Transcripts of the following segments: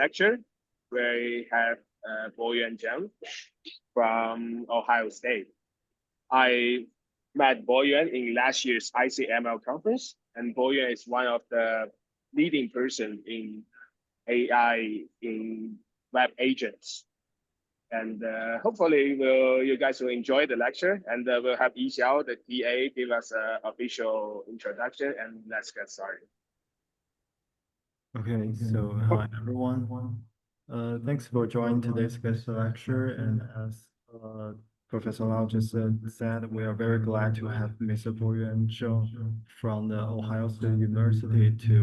lecture. We have Boyuan Zheng from Ohio State. I met Boyuan in last year's ICML conference, and Boyuan is one of the leading person in AI in web agents. And hopefully you guys will enjoy the lecture, and we'll have Yixiao, the TA, give us an official introduction, and let's get started. Okay, so hi everyone. Thanks for joining today's guest lecture. And as Professor Lau just said, we are very glad to have Mr. Boyuan Zheng from the Ohio State University to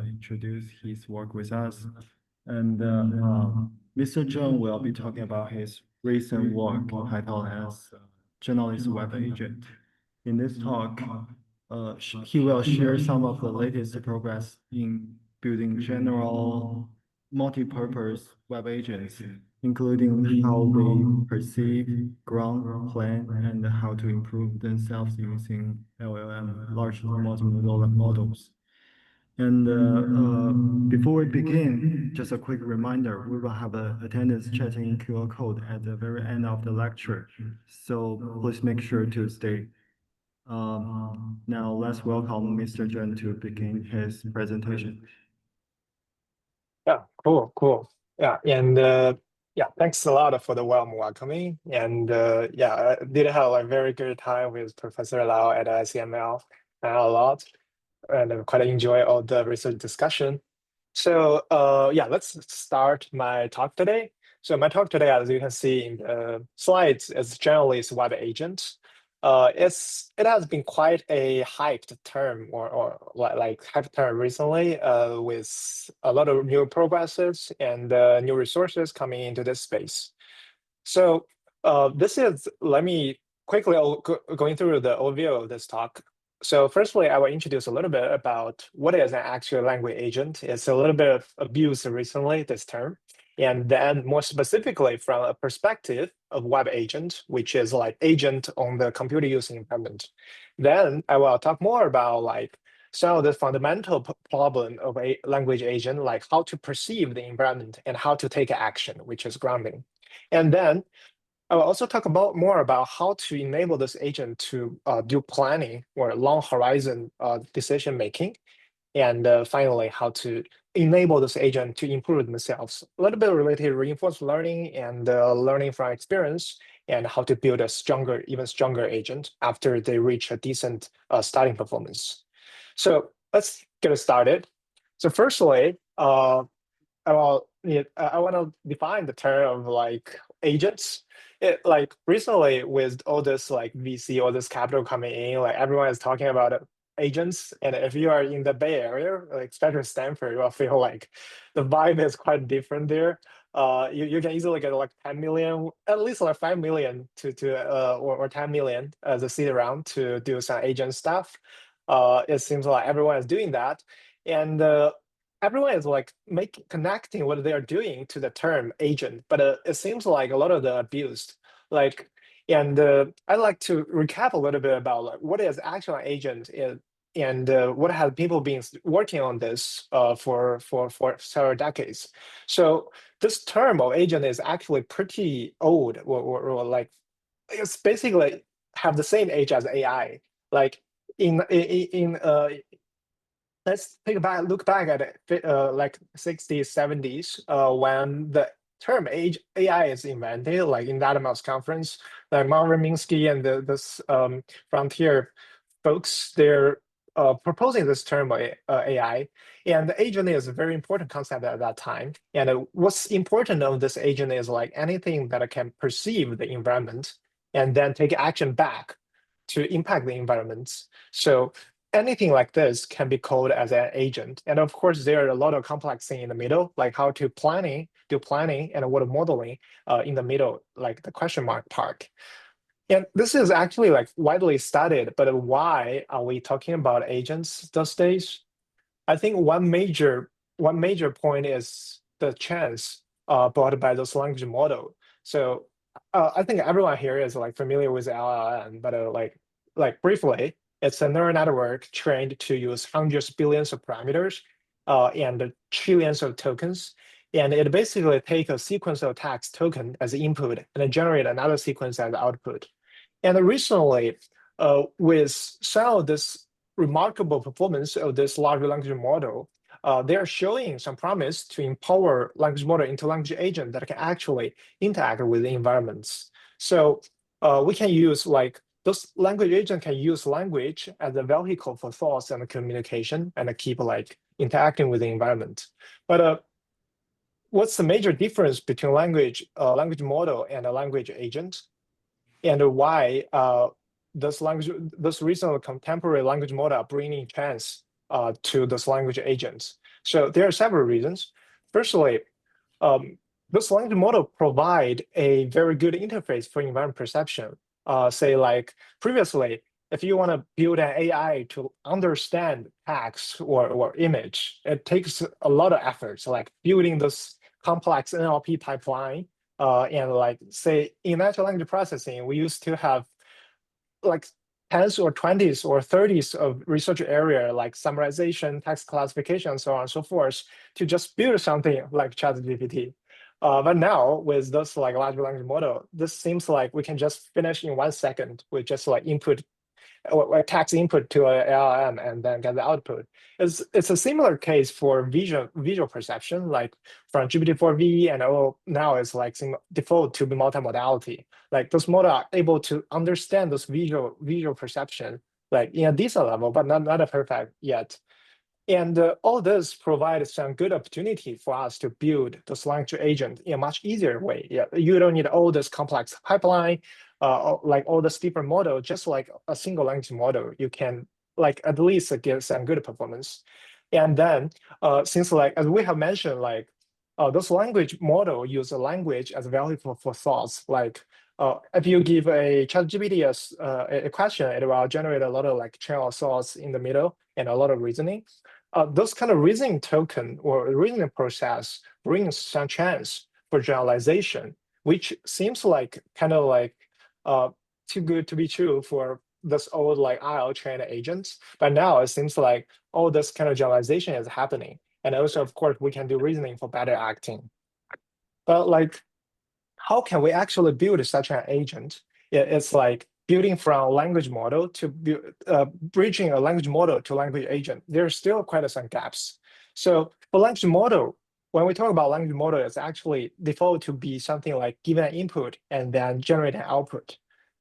introduce his work with us. And Mr. Zheng will be talking about his recent work titled as Generalist Web Agent. In this talk, he will share some of the latest progress in building general multi-purpose web agents, including how they perceive, ground, plan, and how to improve themselves using LLM, large multimodal models. And before we begin, just a quick reminder, we will have an attendance checking QR code at the very end of the lecture. So please make sure to stay. Now let's welcome Mr. Zheng to begin his presentation. Yeah, cool. Yeah, and yeah, thanks a lot for the warm welcoming. And yeah, I did have a very good time with Professor Lau at ICML a lot, and I quite enjoy all the research discussion. So yeah, let's start my talk today. So my talk today, as you can see in the slides, is Generalist Web Agent. It has been quite a hyped term or like hyped term recently with a lot of new progresses and new resources coming into this space. So let me quickly going through the overview of this talk. So firstly, I will introduce a little bit about what is an actual language agent. It's a little bit abused recently, this term. And then more specifically from a perspective of web agent, which is like agent on the computer using environment. Then I will talk more about like some of the fundamental problem of a language agent, like how to perceive the environment and how to take action, which is grounding. And then I will also talk more about how to enable this agent to do planning or long horizon decision making. And finally, how to enable this agent to improve themselves. A little bit related to reinforced learning and learning from experience, and how to build a stronger, even stronger agent after they reach a decent starting performance. So let's get started. So firstly, I want to define the term of like agents. Like recently with all this like VC, all this capital coming in, like everyone is talking about agents. And if you are in the Bay Area, like especially Stanford, you will feel like the vibe is quite different there. You can easily get like 10 million, at least like 5 million or 10 million as a seed round to do some agent stuff. It seems like everyone is doing that. And everyone is like connecting what they are doing to the term agent, but it seems like a lot of the abused. Like, and I'd like to recap a little bit about like what is actual agent is, and what have people been working on this for several decades. So this term of agent is actually pretty old, or like it's basically have the same age as AI. Like let's look back at it, like 60s, 70s, when the term AI is invented, like in Dartmouth conference, like Marvin Minsky and this frontier folks, they're proposing this term AI. And the agent is a very important concept at that time. And what's important of this agent is like anything that can perceive the environment and then take action back to impact the environment. So anything like this can be called as an agent. And of course, there are a lot of complex things in the middle, like how to do planning and what modeling in the middle, like the question mark part. And this is actually like widely studied, but why are we talking about agents these days? I think one major point is the chance brought by this language model. So I think everyone here is like familiar with LLM, but like briefly, it's a neural network trained to use hundreds of billions of parameters and trillions of tokens. And it basically takes a sequence of text token as input and then generate another sequence as output. And recently, with some of this remarkable performance of this large language model, they are showing some promise to empower language model into language agent that can actually interact with the environments. So we can use like those language agent can use language as a vehicle for thoughts and communication and keep like interacting with the environment. But what's the major difference between language model and a language agent, and why this recent contemporary language model are bringing chance to this language agents? So there are several reasons. Firstly, this language model provide a very good interface for environment perception. Say like previously, if you want to build an AI to understand text or image, it takes a lot of efforts, like building this complex NLP pipeline. And like say in natural language processing, we used to have like 10s or 20s or 30s of research area like summarization, text classification, so on and so forth, to just build something like ChatGPT. But now with this like large language model, this seems like we can just finish in 1 second with just like input or text input to a LLM and then get the output. It's a similar case for visual perception, like from GPT-4V and now it's like default to be multimodality. Like those models are able to understand this visual perception, like in a decent level, but not a perfect yet. And all this provides some good opportunity for us to build this language agent in a much easier way. Yeah, you don't need all this complex pipeline, like all this different model, just like a single language model. You can like at least get some good performance. And then since like as we have mentioned, like this language model use a language as value for thoughts. Like if you give a ChatGPT a question, it will generate a lot of like chain of thoughts in the middle and a lot of reasoning. Those kind of reasoning token or reasoning process brings some chance for generalization, which seems like kind of like too good to be true for this old like IL trained agents. But now it seems like all this kind of generalization is happening. And also, of course, we can do reasoning for better acting. But like, how can we actually build such an agent? It's like building from a language model to bridging a language model to language agent. There's still quite some gaps. So for language model, when we talk about language model, it's actually default to be something like given an input and then generate an output.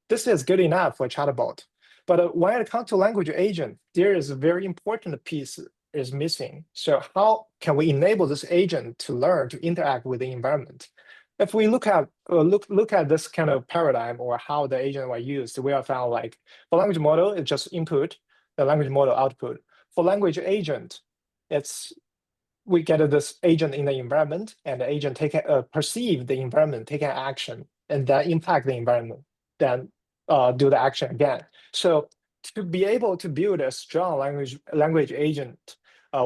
This is good enough for chatbot. But when it comes to language agent, there is a very important piece is missing. So how can we enable this agent to learn to interact with the environment? If we look at this kind of paradigm or how the agent were used, we have found like for language model, it's just input, the language model output. For language agent, we get this agent in the environment, and the agent perceive the environment, take an action, and then impact the environment, then do the action again. So to be able to build a strong language agent,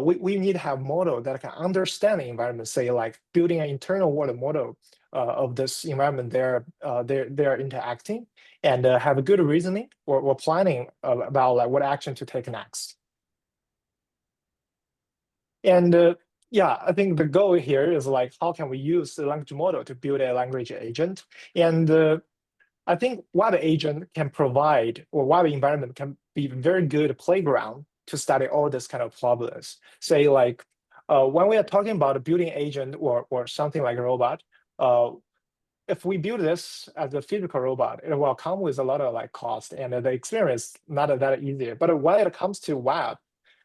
we need to have model that can understand the environment, say like building an internal world model of this environment they're interacting, and have a good reasoning or planning about like what action to take next. And yeah, I think the goal here is like, how can we use the language model to build a language agent? And I think web agent can provide, or web environment can be very good playground to study all this kind of problems. Say like, when we are talking about a building agent or something like a robot, if we build this as a physical robot, it will come with a lot of like cost and the experience not that easy. But when it comes to web,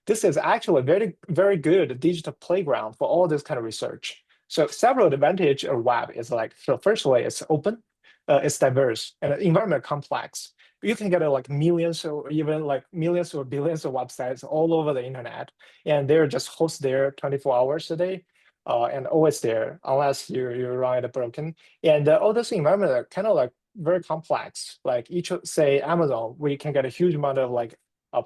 this is actually a very, very good digital playground for all this kind of research. So several advantages of web is like, so firstly, it's open, it's diverse, and the environment complex. You can get like millions or even like millions or billions of websites all over the internet, and they're just host there 24 hours a day. And always there, unless you run it broken. And all this environment are kind of like very complex. Like each, say Amazon, we can get a huge amount of like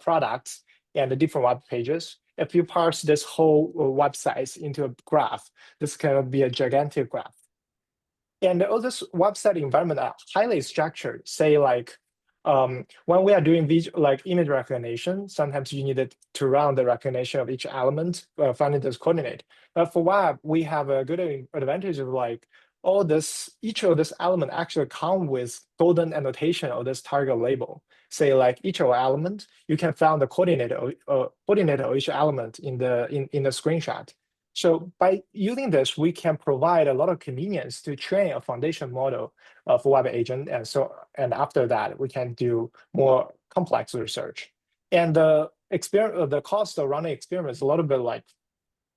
products and the different web pages. If you parse this whole website into a graph, this can be a gigantic graph. And all this website environment are highly structured. Say like when we are doing like image recognition, sometimes you need to run the recognition of each element, finding this coordinate. But for web, we have a good advantage of like each of this element actually come with golden annotation of this target label. Say like each of element, you can find the coordinate of each element in the screenshot. So by using this, we can provide a lot of convenience to train a foundation model for web agent, and after that we can do more complex research. And the cost of running experiments is a little bit like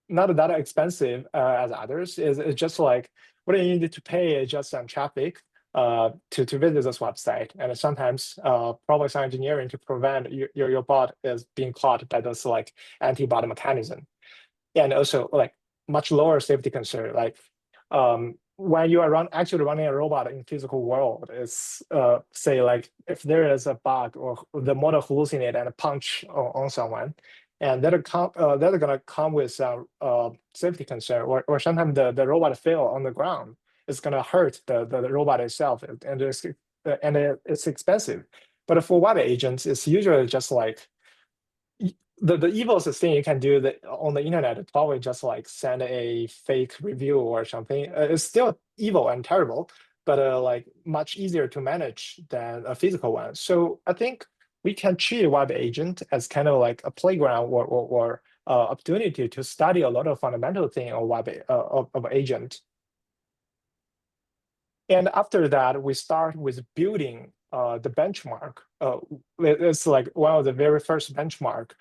not that expensive as others. It's just like what you need to pay is just on traffic to visit this website, and sometimes probably some engineering to prevent your bot is being caught by this like anti-bot mechanism. And also like much lower safety concern. Like when you are actually running a robot in physical world, it's say like if there is a bug or the model hallucinate and punch on someone, and that are gonna come with some safety concern, or sometimes the robot fail on the ground. It's gonna hurt the robot itself, and it's expensive. But for web agents, it's usually just like the evilest thing you can do on the internet is probably just like send a fake review or something. It's still evil and terrible, but like much easier to manage than a physical one. So I think we can treat a web agent as kind of like a playground or opportunity to study a lot of fundamental thing of of agent. And after that, we start with building the benchmark. It's like one of the very first benchmark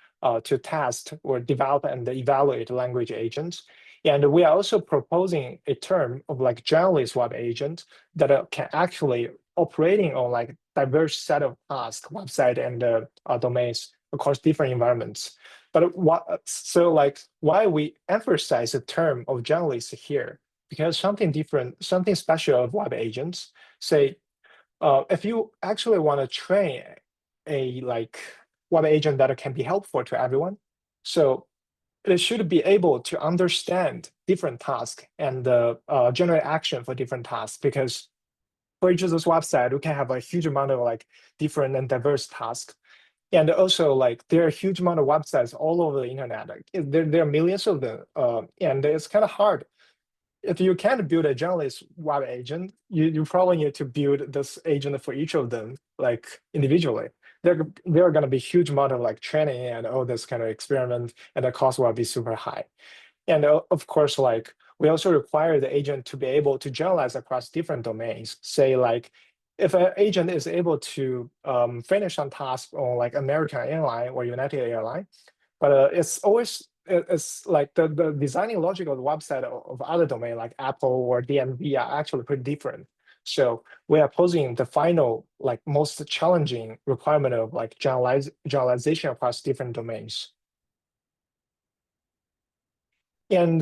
to test or develop and evaluate language agents. And we are also proposing a term of like generalist web agent that can actually operating on like diverse set of tasks, website and domains across different environments. But why we emphasize the term of generalist here? Because something different, something special of web agents, say, if you actually want to train a like web agent that can be helpful to everyone, so it should be able to understand different tasks and generate action for different tasks. Because for each of those website, we can have a huge amount of like different and diverse tasks. And also, like there are a huge amount of websites all over the internet. Like, there are millions of them, and it's kind of hard. If you can't build a generalist web agent, you probably need to build this agent for each of them, like individually. There are going to be huge amount of like training and all this kind of experiment, and the cost will be super high. And of course, like we also require the agent to be able to generalize across different domains. Say like if an agent is able to finish some task on like American Airline or United Airline, but it's like the designing logic of the website of other domain like Apple or DMV are actually pretty different. So we are posing the final like most challenging requirement of like generalization across different domains. And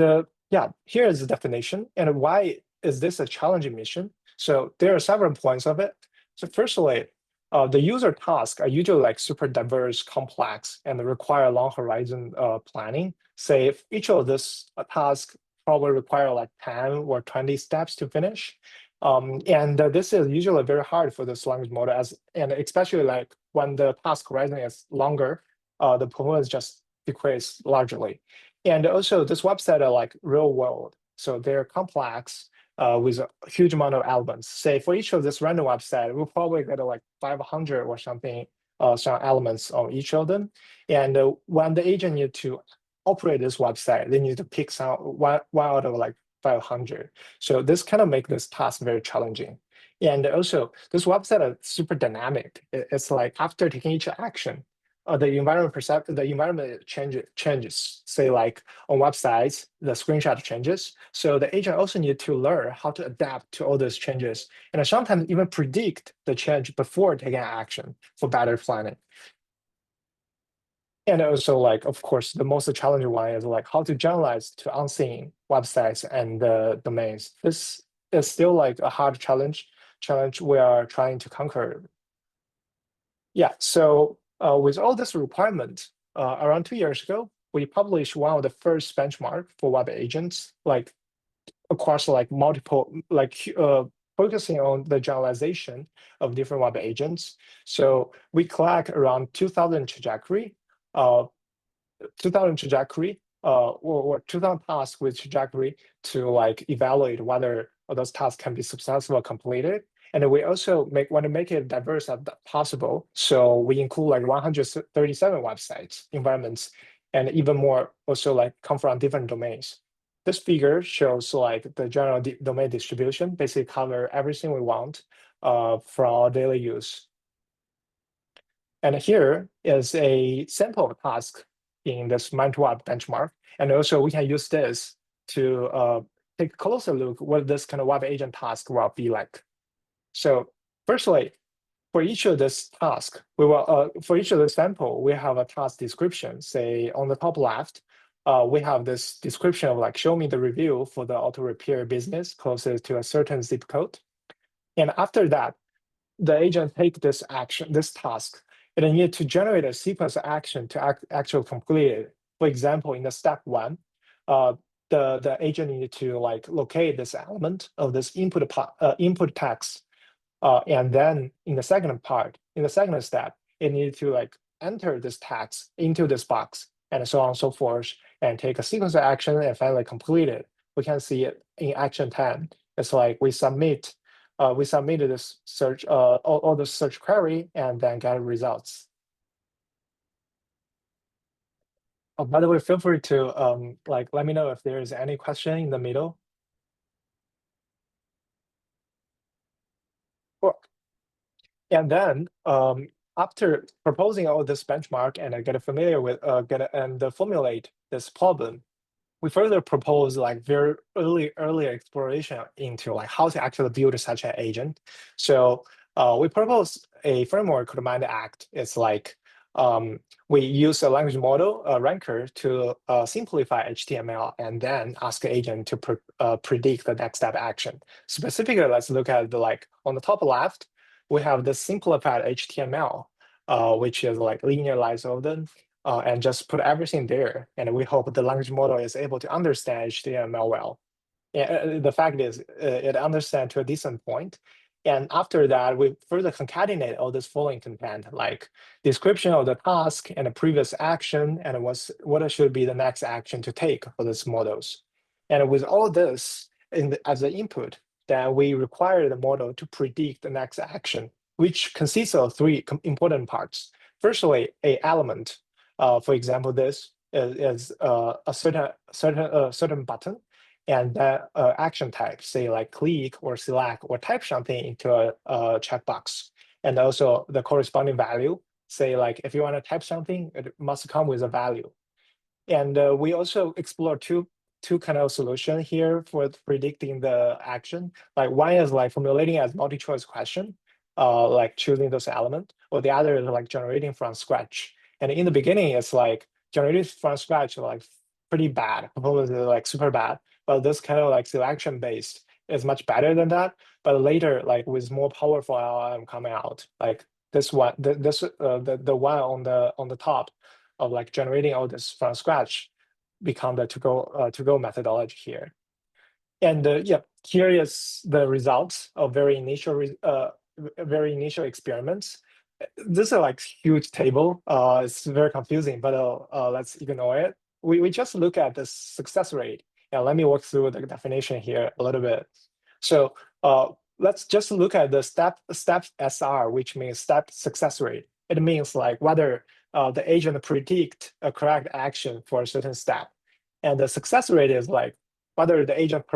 yeah, here is the definition. And why is this a challenging mission? So there are several points of it. So firstly, the user tasks are usually like super diverse, complex, and require long horizon planning. Say if each of this task probably require like 10 or 20 steps to finish. And this is usually very hard for this language model, and especially like when the task horizon is longer, the performance just decreases largely. And also this website are like real world. So they're complex with a huge amount of elements. Say for each of this random website, we'll probably get like 500 or something, some elements on each of them. And when the agent need to operate this website, they need to pick one out of like 500. So this kind of make this task very challenging. And also this website is super dynamic. It's like after taking each action, the environment changes. Say like on websites, the screenshot changes. So the agent also need to learn how to adapt to all those changes, and sometimes even predict the change before taking action for better planning. And also, like, of course, the most challenging one is like how to generalize to unseen websites and domains. This is still like a hard challenge we are trying to conquer. Yeah, so with all this requirement, around 2 years ago, we published one of the first benchmark for web agents, like across like multiple, like focusing on the generalization of different web agents. So we collect around 2,000 trajectory, 2,000 trajectory, or 2,000 tasks with trajectory to like evaluate whether those tasks can be successfully completed. And we also want to make it diverse as possible. So we include like 137 websites, environments, and even more also like come from different domains. This figure shows like the general domain distribution, basically cover everything we want for our daily use. And here is a sample task in this MindWeb benchmark. And also we can use this to take a closer look what this kind of web agent task will be like. So firstly, for each of this task, we will for each of the sample, we have a task description. Say on the top left, we have this description of like, show me the review for the auto repair business closest to a certain zip code. And after that, the agent take this action, this task, and it need to generate a sequence of action to actually complete it. For example, in the step one, the agent needed to like locate this element of this input text. And then in the second part, in the second step, it needed to like enter this text into this box and so on and so forth, and take a sequence of action and finally complete it. We can see it in action 10. It's like we submitted this search, all the search query and then get results. Oh, by the way, feel free to like let me know if there is any question in the middle. Cool. And then after proposing all this benchmark and get familiar with formulate this problem, we further propose like very early exploration into like how to actually build such an agent. So we propose a framework called MindAct. It's like we use a language model, a ranker, to simplify HTML and then ask the agent to predict the next step action. Specifically, let's look at the like on the top left, we have the simplified HTML, which is like linearized of them. And just put everything there. And we hope the language model is able to understand HTML well. The fact is, it understands to a decent point. And after that, we further concatenate all this following content, like description of the task and the previous action, and what should be the next action to take for these models. And with all this as the input, then we require the model to predict the next action, which consists of three important parts. Firstly, a element. For example, this is a certain button, and that action type, say like click or select or type something into a checkbox, and also the corresponding value. Say like if you want to type something, it must come with a value. And we also explore two kind of solution here for predicting the action. Like one is like formulating as multi-choice question, like choosing those elements, or the other is like generating from scratch. And in the beginning, it's like generating from scratch, like pretty bad, performance is like super bad. But this kind of like selection based is much better than that. But later, like with more powerful LLM coming out, like this one, the one on the top of like generating all this from scratch become the to-go methodology here. And yeah, here is the results of very initial experiments. This is like huge table. It's very confusing, but let's ignore it. We just look at the success rate. And let me walk through the definition here a little bit. So let's just look at the step SR, which means step success rate. It means like whether the agent predict a correct action for a certain step. And the success rate is like whether the agent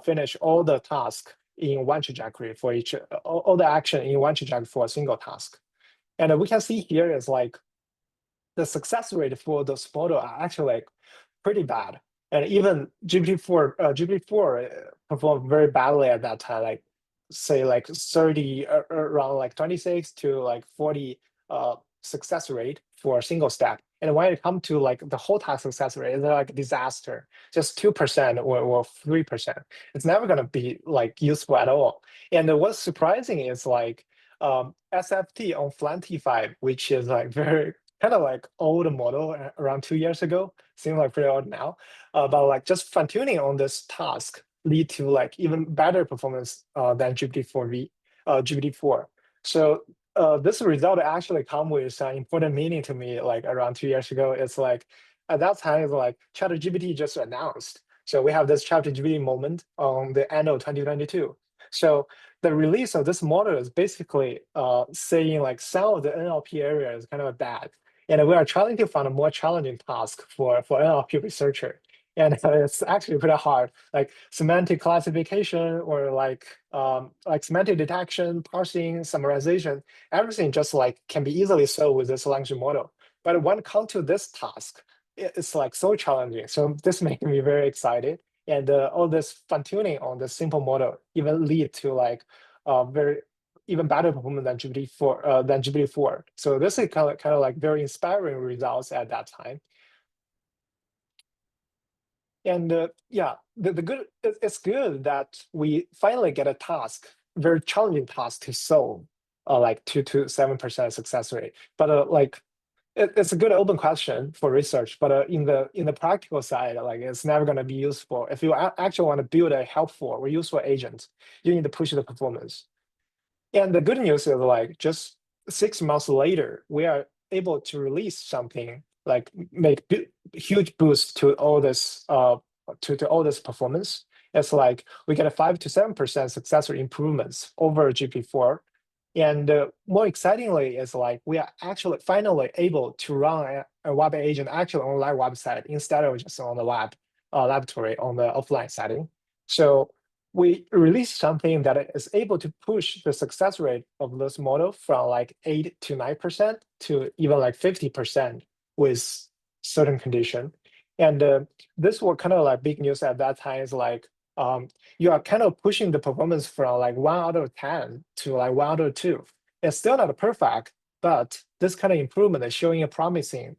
finish all the task in one trajectory for each, all the action in one trajectory for a single task. And we can see here is like the success rate for those model are actually like pretty bad. And even GPT-4 performed very badly at that time, like say like 30, around like 26 to like 40 success rate for a single step. And when it comes to like the whole task success rate, it's like a disaster, just 2% or 3%. It's never gonna be like useful at all. And what's surprising is like SFT on Flantify, which is like very kind of like old model around 2 years ago, seems like pretty old now. But like just fine tuning on this task lead to like even better performance than GPT-4. So this result actually come with an important meaning to me. Like around 2 years ago, it's like at that time, it's like ChatGPT just announced. So we have this ChatGPT moment on the end of 2022. So the release of this model is basically saying like some of the NLP area is kind of bad, and we are trying to find a more challenging task for NLP researcher. And it's actually pretty hard, like semantic classification or like semantic detection, parsing, summarization, everything just like can be easily solved with this language model. But when it comes to this task, it's like so challenging. So this makes me very excited. And all this fine tuning on the simple model even lead to like very even better performance than GPT-4. So this is kind of like very inspiring results at that time. And yeah, the good it's good that we finally get a task, very challenging task to solve, like 2 to 7% success rate. But like it's a good open question for research. But in the practical side, like it's never going to be useful. If you actually want to build a helpful or useful agent, you need to push the performance. And the good news is like just 6 months later, we are able to release something like make huge boost to all this to all this performance. It's like we get a 5 to 7% success rate improvements over GPT-4. And more excitingly, is like we are actually finally able to run a web agent actually on a live website instead of just on the laboratory on the offline setting. So we released something that is able to push the success rate of this model from like 8 to 9% to even like 50% with certain condition. And this was kind of like big news at that time. Is like you are kind of pushing the performance from like 1 out of 10 to like 1 out of 2. It's still not perfect, but this kind of improvement is showing a promising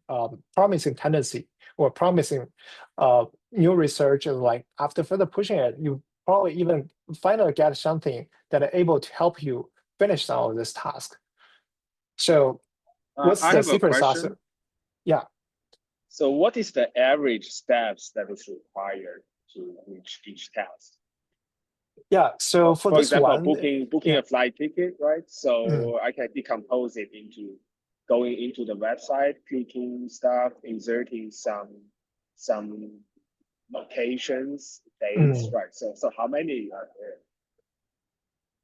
tendency or promising new research. Is like after further pushing it, you probably even finally get something that are able to help you finish some of this task. So what's I the have a secret sauce? question. Yeah. So what is the average steps that is required to reach each task? Yeah. So for this example, one, booking yeah. a flight ticket, right? So Mm. I can decompose it into going into the website, clicking stuff, inserting some locations, dates, Mm. right? So how many are there?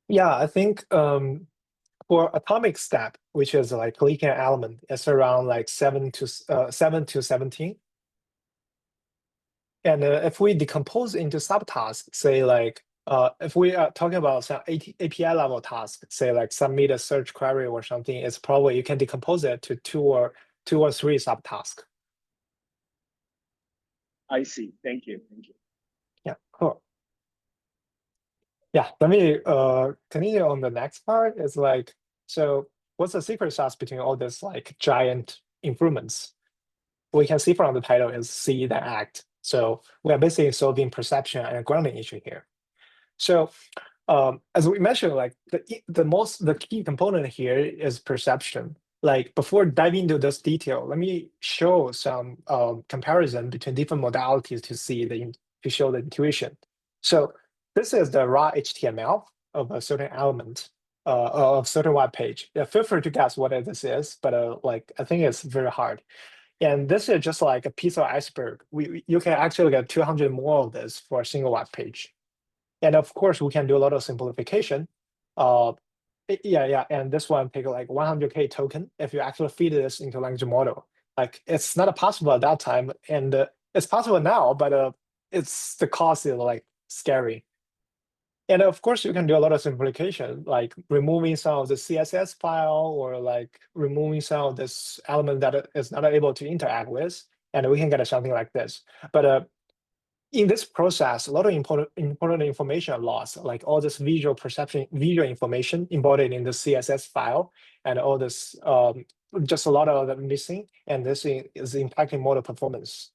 Yeah, I think for atomic step, which is like clicking an element, it's around like 7 to 17. And if we decompose into subtasks, say like if we are talking about some API level task, say like submit a search query or something, it's probably you can decompose it to two or 3 subtasks. I see. Thank you. Yeah, cool. Yeah, let me continue on the next part. Is like, so what's the secret sauce between all this like giant improvements? We can see from the title is see then act. So we are basically solving perception and grounding issue here. So as we mentioned, like the key component here is perception. Like before diving into this detail, let me show some comparison between different modalities to show the intuition. So this is the raw HTML of a certain element of certain web page. Yeah, feel free to guess what this is, but like I think it's very hard. And this is just like a piece of iceberg. You can actually get 200 more of this for a single web page. And of course, we can do a lot of simplification. Yeah, and this one take like 100K token if you actually feed this into language model. Like it's not possible at that time, and it's possible now, but it's the cost is like scary. And of course, you can do a lot of simplification, like removing some of the CSS file or like removing some of this element that it is not able to interact with, and we can get something like this. But in this process, a lot of important information are lost, like all this visual information embodied in the CSS file, and all this just a lot of them missing, and this is impacting model performance.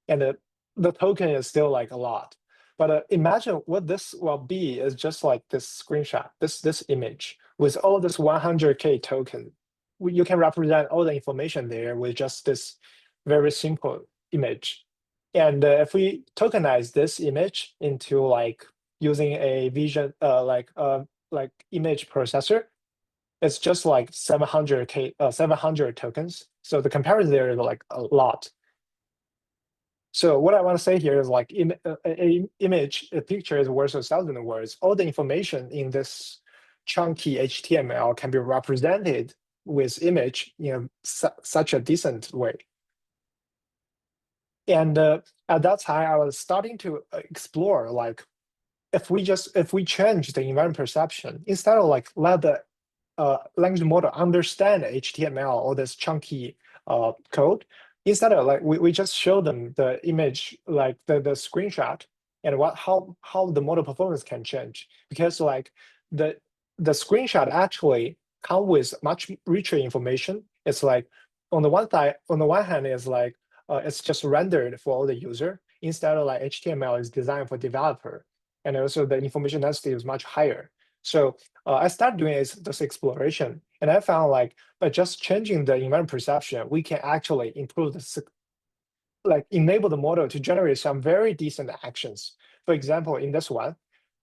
And the token is still like a lot. But imagine what this will be is just like this screenshot, this image with all this 100K token. You can represent all the information there with just this very simple image. And if we tokenize this image into like using a vision, like image processor, it's just like 700 tokens. So the comparison there is like a lot. So what I want to say here is like a picture is worth 1,000 words. All the information in this chunky HTML can be represented with image in such a decent way. And at that time, I was starting to explore like if we change the environment perception instead of like let the language model understand HTML or this chunky code. Instead of like we just show them the image, like the screenshot, and how the model performance can change. Because like the screenshot actually come with much richer information. It's like on the one hand, is like it's just rendered for all the user instead of like HTML is designed for developer, and also the information density is much higher. So I started doing this exploration, and I found like by just changing the environment perception, we can actually improve like enable the model to generate some very decent actions. For example, in this one,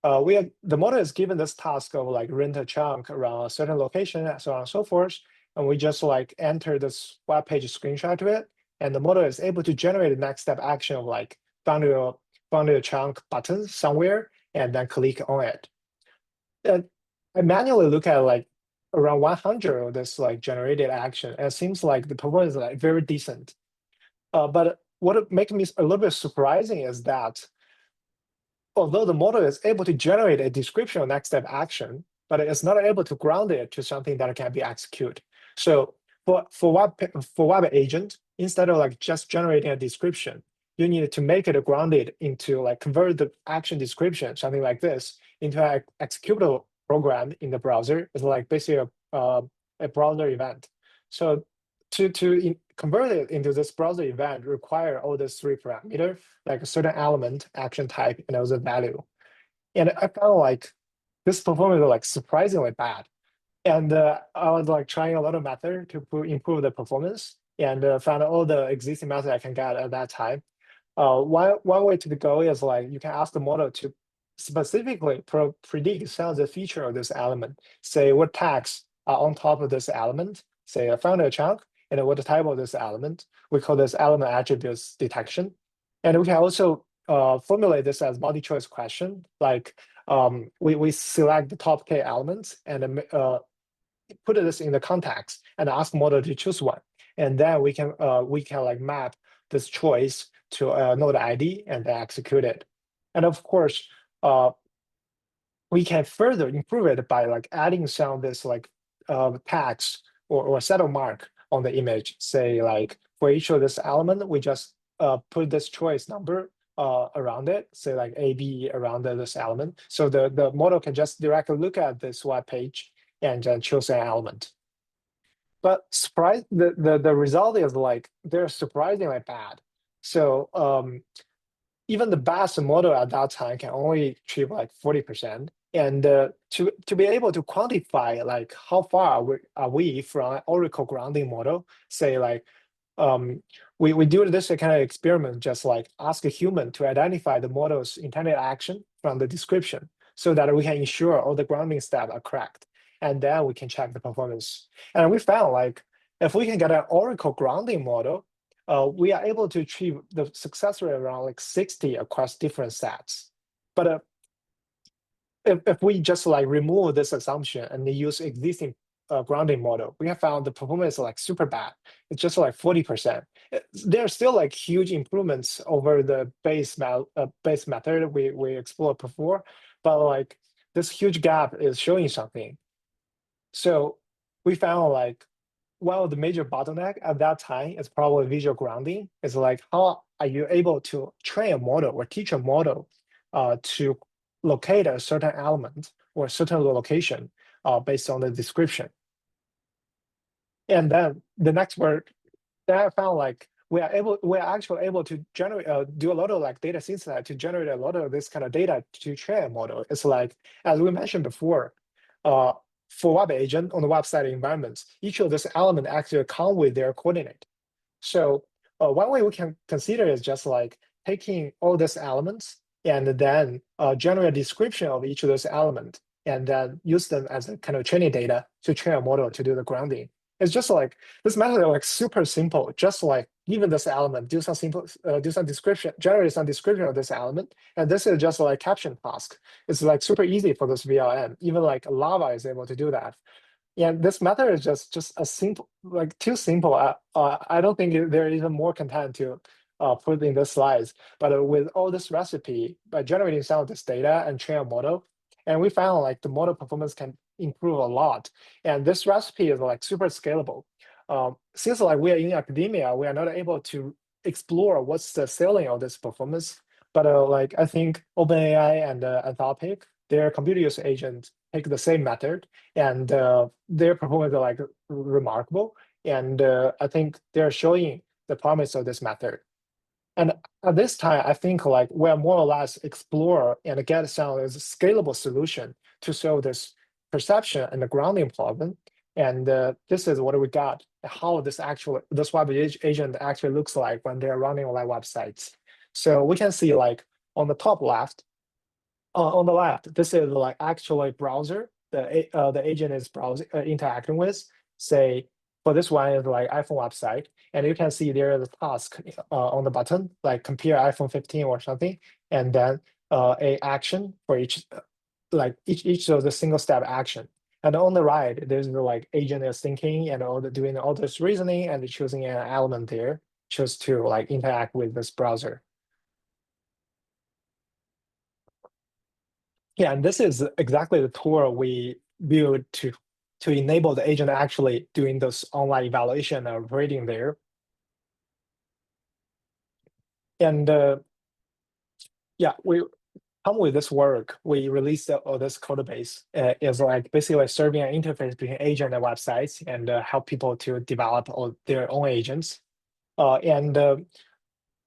the model is given this task of like rent a chunk around a certain location, and so on and so forth, and we just like enter this web page screenshot to it, and the model is able to generate the next step action of like found a chunk button somewhere, and then click on it. I manually look at like around 100 of this like generated action, and it seems like the performance is like very decent. But what makes me a little bit surprising is that although the model is able to generate a description of next step action, but it's not able to ground it to something that can be executed. So for web agent, instead of like just generating a description, you need to make it grounded into like convert the action description, something like this, into an executable program in the browser. It's like basically a browser event. So to convert it into this browser event require all these three parameters, like a certain element, action type, and also value. And I found like this performance is like surprisingly bad. And I was like trying a lot of methods to improve the performance, and found all the existing methods I can get at that time. One way to go is like you can ask the model to specifically predict some of the feature of this element. Say what tags are on top of this element. Say I found a chunk, and what type of this element. We call this element attributes detection. And we can also formulate this as multi-choice question. Like we select the top k elements and put this in the context and ask model to choose one. And then we can like map this choice to a node ID and then execute it. And of course, we can further improve it by like adding some of this like tags or set of mark on the image. Say like for each of this element, we just put this choice number around it, say like AB around this element. So the model can just directly look at this web page and then choose an element. But the result is like they're surprisingly bad. So even the best model at that time can only achieve like 40%. And to be able to quantify like how far are we from an Oracle grounding model, say like we do this kind of experiment, just like ask a human to identify the model's intended action from the description so that we can ensure all the grounding steps are correct. And then we can check the performance. And we found like if we can get an Oracle grounding model, we are able to achieve the success rate around like 60 across different sets. But if we just like remove this assumption and use existing grounding model, we have found the performance is like super bad. It's just like 40%. There's still like huge improvements over the base method we explored before, but like this huge gap is showing something. So we found like one of the major bottleneck at that time is probably visual grounding. It's like how are you able to train a model or teach a model to locate a certain element or a certain location based on the description. And then the next word that I found like we are actually able to generate do a lot of like data synthesis to generate a lot of this kind of data to train a model. It's like as we mentioned before, for web agent on the website environments, each of this element actually come with their coordinate. So one way we can consider is just like taking all these elements and then generate a description of each of those elements and then use them as a kind of training data to train a model to do the grounding. It's just like this method is like super simple, just like given this element, do some simple, do some description, generate some description of this element. And this is just like caption task. It's like super easy for this VLM. Even like Lava is able to do that. Yeah, this method is just a simple, like too simple. I don't think there is even more content to put in the slides. But with all this recipe, by generating some of this data and train a model, and we found like the model performance can improve a lot. And this recipe is like super scalable. Since like we are in academia, we are not able to explore what's the ceiling of this performance. But like I think OpenAI and Anthropic, their computer use agent take the same method, and their performance are like remarkable. And I think they're showing the promise of this method. And at this time, I think like we're more or less explore and get some scalable solution to solve this perception and the grounding problem. And this is what we got, how this web agent actually looks like when they're running online websites. So we can see like on the top left, on the left, this is like actually browser the agent is browsing interacting with. Say for this one is like iPhone website, and you can see there is a task on the button, like compare iPhone 15 or something, and then a action for each, like each of the single step action. And on the right, there's the like agent is thinking and doing all this reasoning and choosing an element there, just to like interact with this browser. Yeah, and this is exactly the tool we built to enable the agent actually doing this online evaluation and operating there. And yeah, we come with this work. We released this code base is like basically serving an interface between agent and websites and help people to develop their own agents. And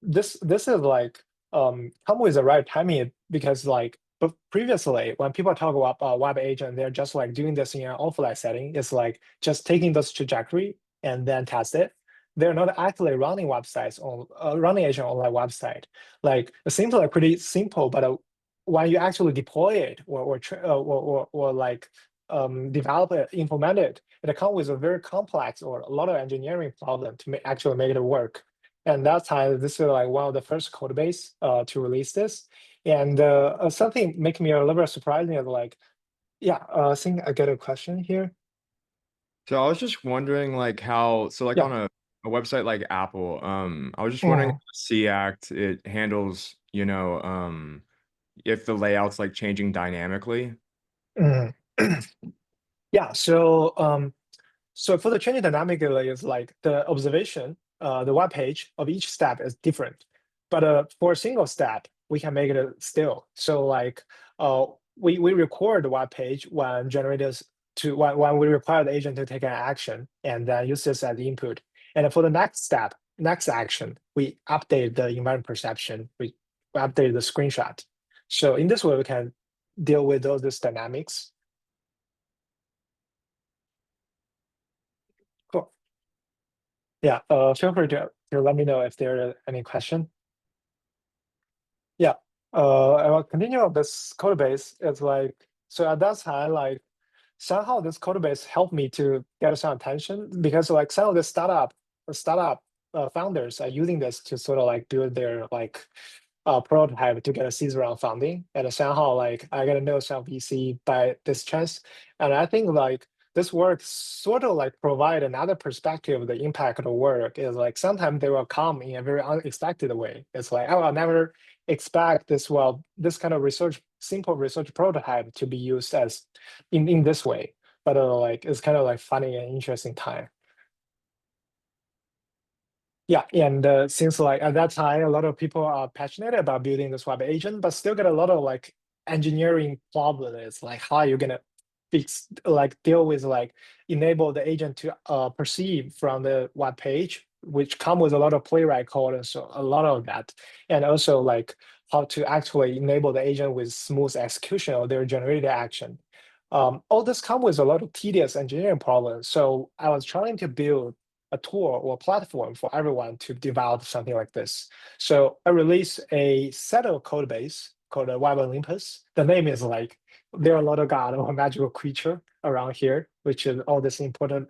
this is like come with the right timing, because like but previously when people talk about web agent, they're just like doing this in an offline setting. It's like just taking this trajectory and then test it. They're not actually running websites on running agent on that website. Like it seems like pretty simple, but when you actually deploy it or like develop it, implement it, it comes with a very complex or a lot of engineering problem to actually make it work. And that's how this is like one of the first code base to release this. And something making me a little bit surprising is like, yeah, I think I get a question here. So I was just wondering like how, so like Yeah. on a website like Apple, I was just wondering if the C-Act, it handles, you know, if the layout's like changing dynamically. Yeah, so so for the changing dynamically is like the observation, the web page of each step is different. But for a single step, we can make it still. So like we record the web page when generators when we require the agent to take an action and then use this as the input. And for the next step, next action, we update the environment perception, we update the screenshot. So in this way, we can deal with all these dynamics. Cool. Yeah, feel free to let me know if there are any question. Yeah, I will continue on this code base. It's like, so at that time, like somehow this code base helped me to get some attention, because like some of the startup founders are using this to sort of like build their like prototype to get a seed round funding. And somehow like I got to know some VC by this chance. And I think like this work sort of like provide another perspective of the impact of the work. Is like sometimes they will come in a very unexpected way. It's like, oh, I'll never expect this kind of simple research prototype to be used as in this way. But like it's kind of like funny and interesting time. Yeah, and since like at that time, a lot of people are passionate about building this web agent, but still get a lot of like engineering problems. Like how are you gonna fix, like deal with like enable the agent to perceive from the web page, which come with a lot of playwright code, and so a lot of that, and also like how to actually enable the agent with smooth execution of their generated action. All this come with a lot of tedious engineering problems. So I was trying to build a tool or platform for everyone to develop something like this. So I released a set of code base called Web Olympus. The name is like, there are a lot of god or magical creature around here, which is all this important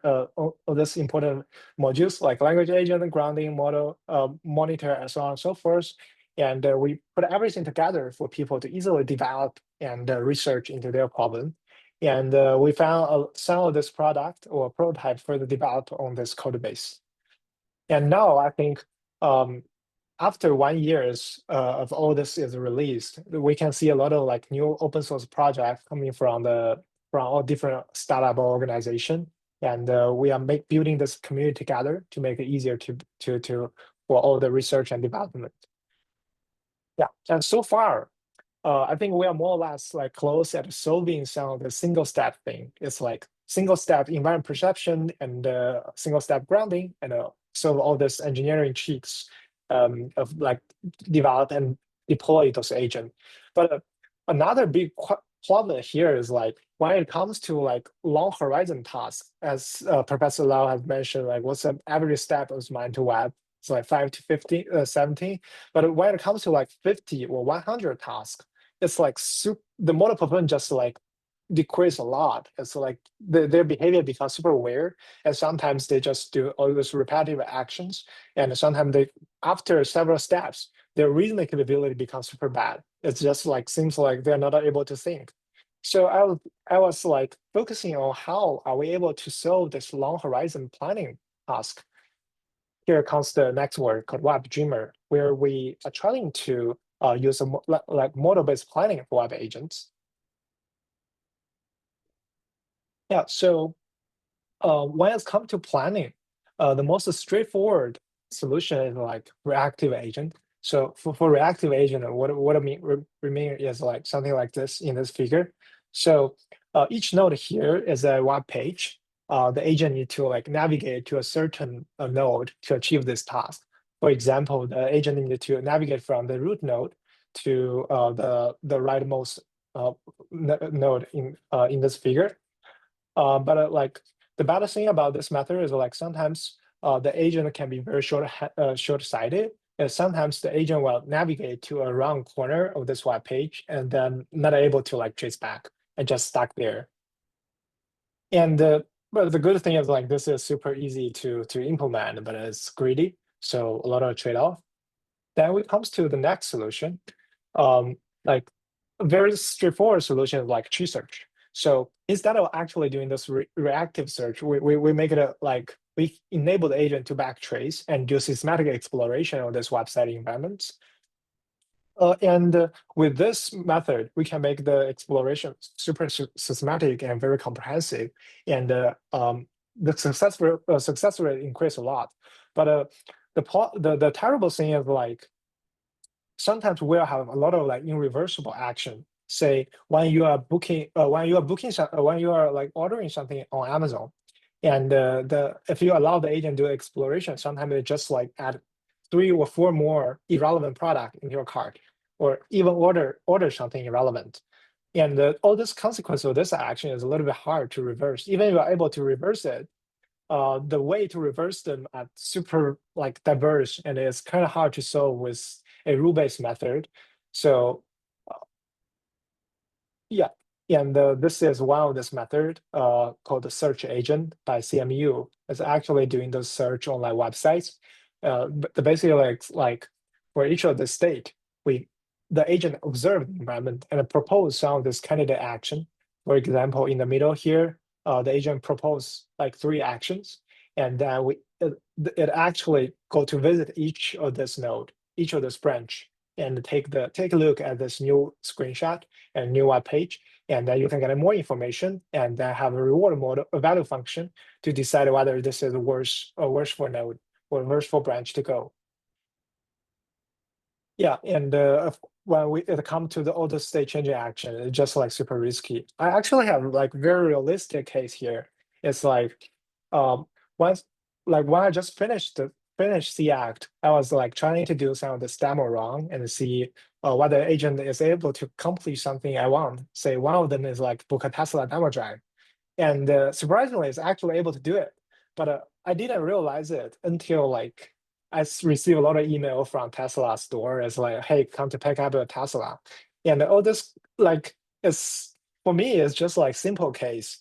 modules like language agent, grounding model, monitor, and so on and so forth. And we put everything together for people to easily develop and research into their problem. And we found some of this product or prototype further developed on this code base. And now I think after 1 year of all this is released, we can see a lot of like new open source projects coming from all different startup organization, and we are building this community together to make it easier for all the research and development. Yeah, and so far, I think we are more or less like close at solving some of the single step thing. It's like single step environment perception and single step grounding, and solve all this engineering cheats of like develop and deploy those agents. But another big problem here is like when it comes to like long horizon tasks, as Professor Lau has mentioned, like what's the average step of mind to web? It's like 5 to 15, 17. But when it comes to like 50 or 100 tasks, it's like the model performance just like decrease a lot. It's like their behavior becomes super weird, and sometimes they just do all those repetitive actions, and sometimes they, after several steps, their reasoning capability becomes super bad. It's just like seems like they're not able to think. So I was like focusing on how are we able to solve this long horizon planning task. Here comes the next word called WebDreamer, where we are trying to use like model-based planning for web agents. Yeah, so when it's come to planning, the most straightforward solution is like reactive agent. So for reactive agent, what I mean is like something like this in this figure. So each node here is a web page. The agent need to like navigate to a certain node to achieve this task. For example, the agent needed to navigate from the root node to the rightmost node in this figure. But like the bad thing about this method is like sometimes the agent can be very short-sighted, and sometimes the agent will navigate to a wrong corner of this web page and then not able to like trace back and just stuck there. And but the good thing is like this is super easy to implement, but it's greedy, so a lot of trade-off. Then when it comes to the next solution, like a very straightforward solution like tree search. So instead of actually doing this reactive search, we make it like we enable the agent to backtrace and do systematic exploration of this website environments. And with this method, we can make the exploration super systematic and very comprehensive, and the success rate increase a lot. But the terrible thing is like sometimes we'll have a lot of like irreversible action. Say when you are like ordering something on Amazon, and if you allow the agent to do exploration, sometimes it just like add 3 or 4 more irrelevant product in your cart, or even order something irrelevant. And all this consequence of this action is a little bit hard to reverse. Even if you are able to reverse it, the way to reverse them are super like diverse, and it's kind of hard to solve with a rule-based method. So yeah, and this is one of this method called the search agent by CMU. It's actually doing the search on like websites. But basically like for each of the state, the agent observe the environment and propose some of this candidate action. For example, in the middle here, the agent propose like 3 actions, and then it actually go to visit each of this node, each of this branch, and take a look at this new screenshot and new web page, and then you can get more information and then have a reward model, a value function to decide whether this is worse for node or worse for branch to go. Yeah, and when it comes to the auto state changing action, it's just like super risky. I actually have like very realistic case here. It's like once like when I just finished C-Act, I was like trying to do some of this demo wrong and see whether the agent is able to complete something I want. Say one of them is like book a Tesla demo drive, and surprisingly, it's actually able to do it. But I didn't realize it until like I received a lot of email from Tesla store. It's like, hey, come to pick up a Tesla. And all this like it's for me, it's just like simple case.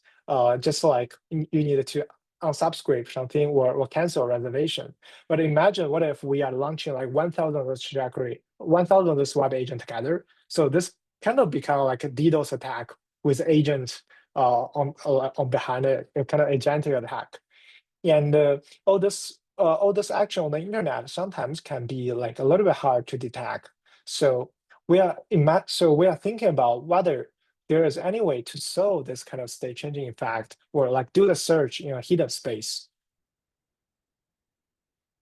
Just like you needed to unsubscribe something or cancel a reservation. But imagine what if we are launching like 1,000 of this trajectory, 1,000 of this web agent together. So this kind of become like a DDoS attack with agents on behind it, a kind of agentic attack. And all this action on the internet sometimes can be like a little bit hard to detect. So we are thinking about whether there is any way to solve this kind of state changing effect or like do the search in a hidden space.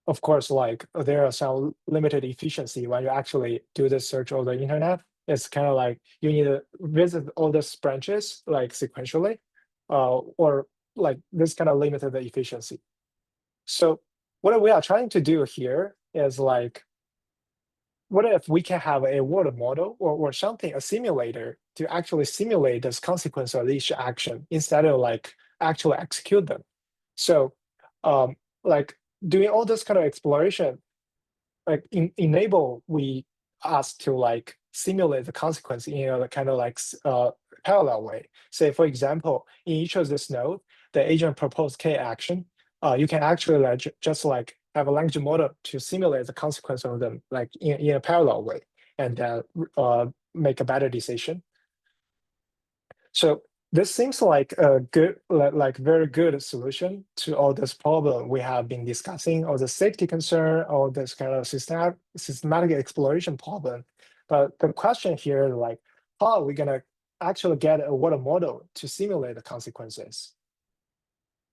Of course, like there are some limited efficiency when you actually do the search on the internet. It's kind of like you need to visit all these branches like sequentially, or like this kind of limited the efficiency. So what we are trying to do here is like, what if we can have a world model or something, a simulator to actually simulate this consequence of each action instead of like actually execute them. So like doing all this kind of exploration, like enable us to like simulate the consequence in a kind of like parallel way. Say, for example, in each of this node, the agent proposed K action. You can actually like just like have a language model to simulate the consequence of them like in a parallel way and make a better decision. So this seems like a good, like very good solution to all this problem we have been discussing, all the safety concern, all this kind of systematic exploration problem. But the question here is like, how are we gonna actually get a water model to simulate the consequences?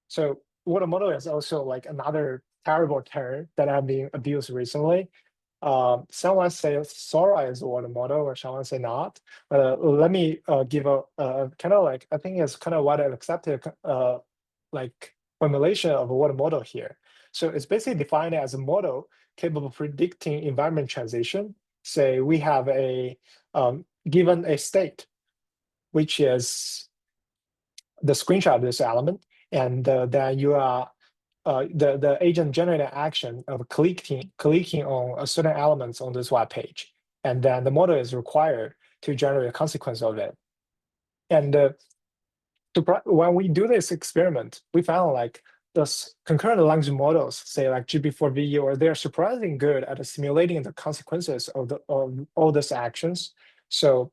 So water model is also like another terrible term that have been abused recently. Someone says Sora is a water model, or someone say not. Let me give a kind of like, I think it's kind of what an accepted like formulation of a water model here. So it's basically defined as a model capable of predicting environment transition. Say we have a given a state, which is the screenshot of this element, and then you are the agent generate an action of clicking on a certain elements on this web page, and then the model is required to generate a consequence of it. And when we do this experiment, we found like the concurrent language models, say like GB4V, or they're surprisingly good at simulating the consequences of all these actions. So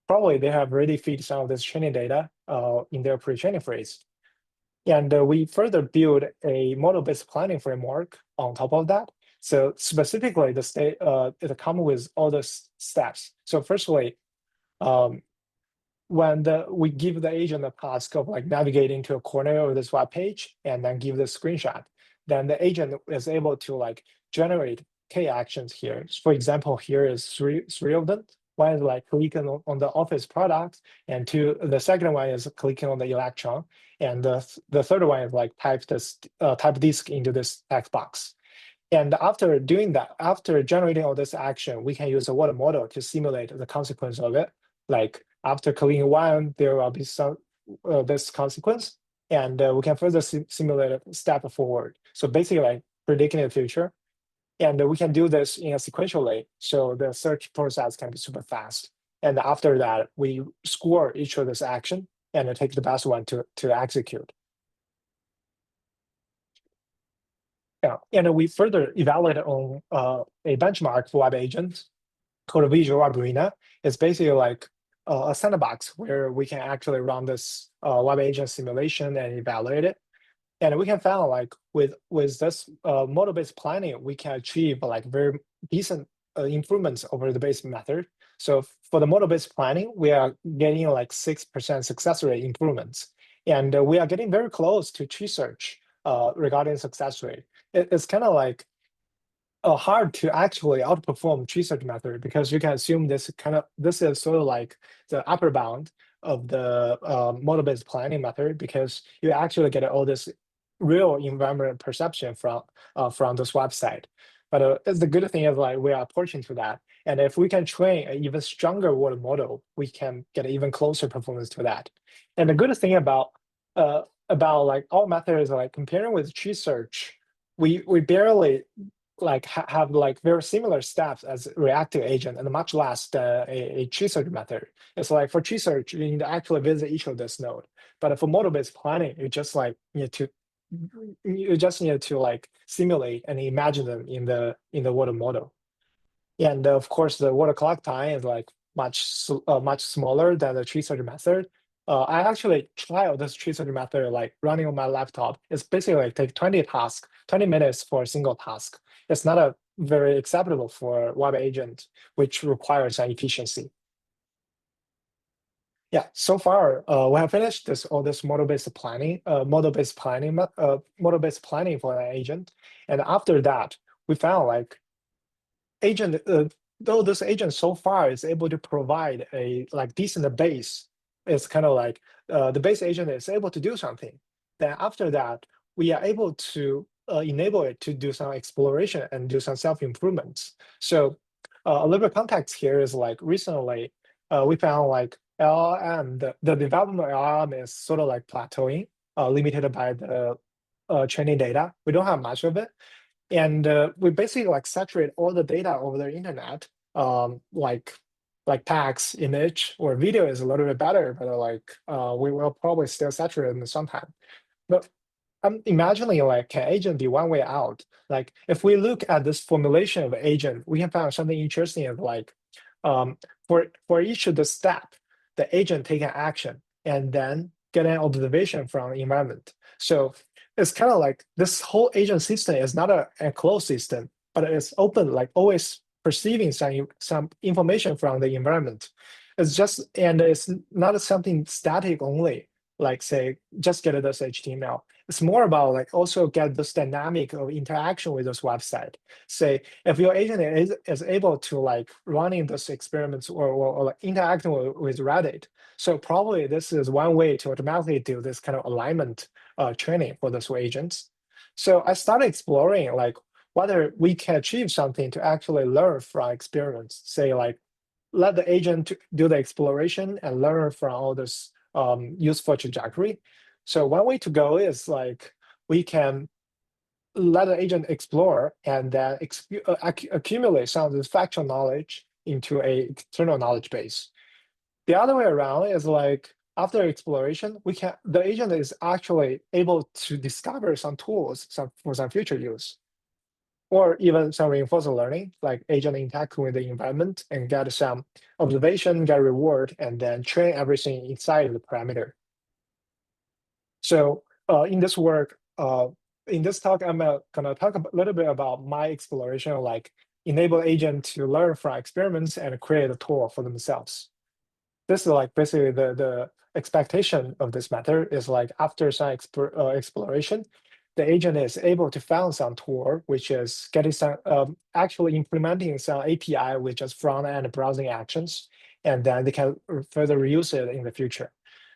probably they have already feed some of this training data in their pre-training phase. And we further build a model-based planning framework on top of that. So specifically, the state it comes with all the steps. So firstly, when we give the agent the task of like navigating to a corner of this web page and then give the screenshot, then the agent is able to like generate K actions here. For example, here is three of them. One is like clicking on the office product, and the second one is clicking on the electron, and the third one is like type disk into this text box. And after doing that, after generating all this action, we can use a water model to simulate the consequence of it. Like after clicking one, there will be some this consequence, and we can further simulate a step forward. So basically, like predicting the future. And we can do this in a sequential way, so the search process can be super fast. And after that, we score each of this action and take the best one to execute. Yeah, and we further evaluated on a benchmark for web agents called Visual Web Arena. It's basically like a sandbox where we can actually run this web agent simulation and evaluate it. And we can find like with this model-based planning, we can achieve like very decent improvements over the base method. So for the model-based planning, we are getting like 6% success rate improvements. And we are getting very close to tree search regarding success rate. It's kind of like hard to actually outperform tree search method, because you can assume this is sort of like the upper bound of the model-based planning method, because you actually get all this real environment perception from this website. But the good thing is like we are approaching to that, and if we can train an even stronger world model, we can get even closer performance to that. And the good thing about about like our method is like comparing with tree search, we barely like have like very similar steps as reactive agent and much less than a tree search method. It's like for tree search, you need to actually visit each of this node. But for model-based planning, you just like need to like simulate and imagine them in the water model. And of course, the water clock time is like much smaller than the tree search method. I actually tried this tree search method like running on my laptop. It's basically like take 20 tasks, 20 minutes for a single task. It's not a very acceptable for web agent, which requires some efficiency. Yeah, so far we have finished all this model-based planning for an agent, and after that we found like agent though this agent so far is able to provide a like decent base, it's kind of like the base agent is able to do something. Then after that we are able to enable it to do some exploration and do some self-improvements. So a little bit of context here is like recently we found like LLM, the development of LLM is sort of like plateauing, limited by the training data. We don't have much of it. And we basically like saturate all the data over the internet, like text, image, or video is a little bit better, but like we will probably still saturate them sometime. But I'm imagining like can agent be one way out? Like if we look at this formulation of agent, we can find something interesting of like for each of the step, the agent take an action and then get an observation from the environment. So it's kind of like this whole agent system is not a closed system, but it's open, like always perceiving some information from the environment. It's just, and it's not something static only, like say, just get this HTML. It's more about like also get this dynamic of interaction with this website. Say, if your agent is able to like running this experiments or like interacting with Reddit, so probably this is one way to automatically do this kind of alignment training for those agents. So I started exploring like whether we can achieve something to actually learn from experiments. Say like let the agent do the exploration and learn from all this useful trajectory. So one way to go is like we can let the agent explore and then accumulate some of this factual knowledge into a external knowledge base. The other way around is like after exploration, the agent is actually able to discover some tools for some future use, or even some reinforcement learning, like agent interact with the environment and get some observation, get reward, and then train everything inside the parameter. So in this work, in this talk, I'm gonna talk a little bit about my exploration, like enable agent to learn from experiments and create a tool for themselves. This is like basically the expectation of this method is like after some exploration, the agent is able to find some tool, which is getting some actually implementing some API with just front-end browsing actions, and then they can further reuse it in the future.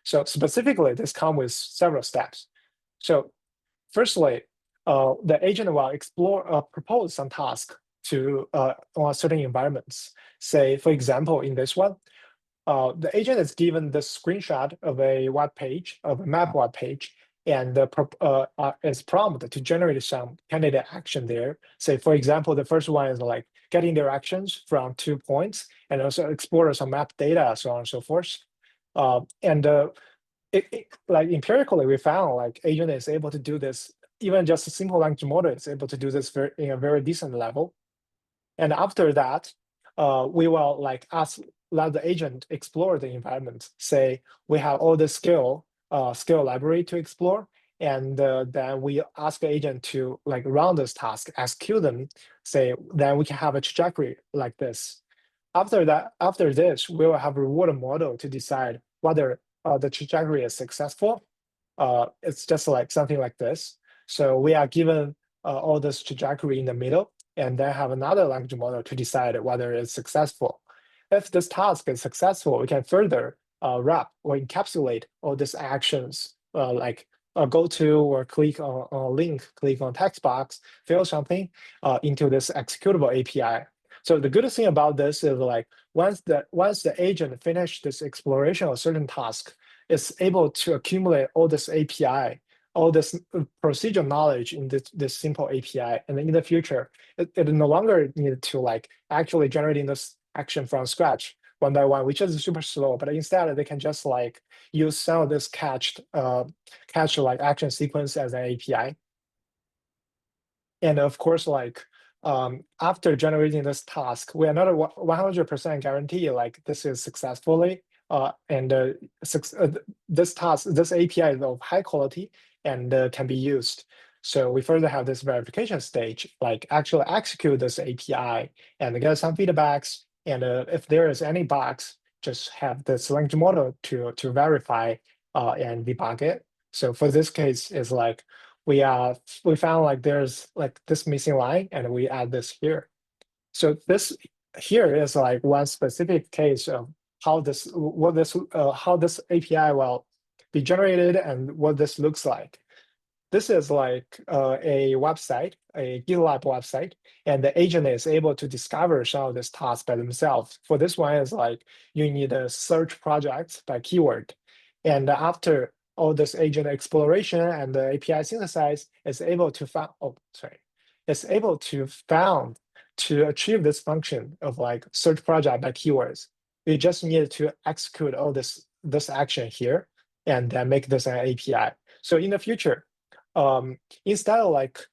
So specifically, this comes with several steps. So firstly, the agent will propose some task to on certain environments. Say, for example, in this one, the agent is given the screenshot of a web page, of a map web page, and is prompted to generate some candidate action there. Say, for example, the first one is like getting directions from 2 points and also explore some map data, so on and so forth. Like empirically, we found like agent is able to do this, even just a simple language model is able to do this in a very decent level. And after that, we will like let the agent explore the environment. Say we have all the skill library to explore, and then we ask the agent to like run this task, execute them. Say then we can have a trajectory like this. After this, we will have a reward model to decide whether the trajectory is successful. It's just like something like this. So we are given all this trajectory in the middle, and then have another language model to decide whether it's successful. If this task is successful, we can further wrap or encapsulate all these actions, like go to or click on a link, click on text box, fill something into this executable API. So the good thing about this is like once the agent finish this exploration of certain task, is able to accumulate all this API, all this procedural knowledge in this simple API. And then in the future, it no longer need to like actually generating this action from scratch one by one, which is super slow. But instead, they can just like use some of this catch like action sequence as an API. And of course, like after generating this task, we are not 100% guarantee like this is successfully. This task, this API is of high quality and can be used. So we further have this verification stage, like actually execute this API and get some feedbacks. And if there is any bugs, just have this linked model to verify and debug it. So for this case, is like we found like there's like this missing line, and we add this here. So this here is like one specific case of how this API will be generated and what this looks like. This is like a website, a GitLab website, and the agent is able to discover some of this task by themselves. For this one, is like you need a search project by keyword, and after all this agent exploration and the API synthesize, is able to find. It's able to found to achieve this function of like search project by keywords. You just need to execute all this action here and then make this an API. So in the future, instead of like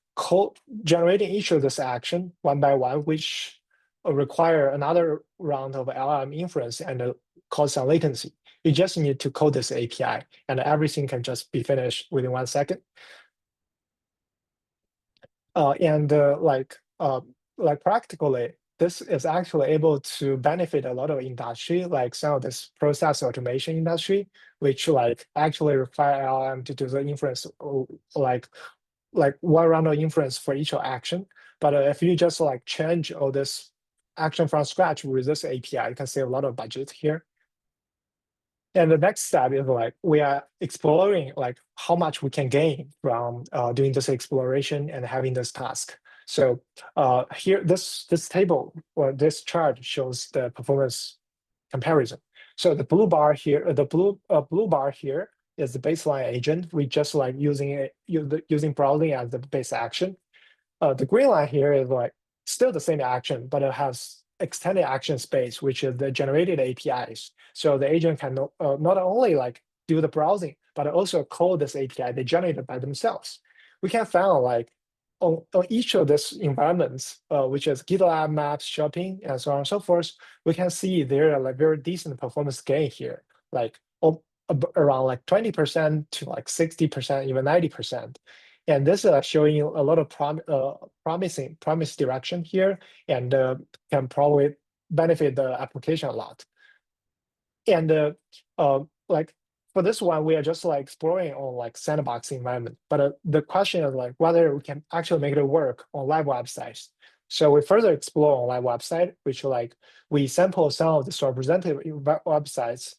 generating each of this action one by one, which require another round of LLM inference and cause some latency, you just need to code this API, and everything can just be finished within 1 second. Like practically, this is actually able to benefit a lot of industry, like some of this process automation industry, which like actually require LLM to do the inference, like one round of inference for each action. But if you just like change all this action from scratch with this API, you can save a lot of budget here. And the next step is like we are exploring like how much we can gain from doing this exploration and having this task. So here, this table or this chart shows the performance comparison. So the blue bar here, the blue bar here is the baseline agent. We just like using browsing as the base action. The green line here is like still the same action, but it has extended action space, which is the generated APIs. So the agent can not only like do the browsing, but also code this API they generated by themselves. We can find like on each of these environments, which is GitLab, Maps, Shopping, and so on and so forth, we can see there are like very decent performance gain here, like around like 20% to like 60%, even 90%. And this is showing a lot of promise direction here, and can probably benefit the application a lot. And like for this one, we are just like exploring on like sandbox environment. But the question is like whether we can actually make it work on live websites. So we further explore on live website, which like we sample some of the representative websites,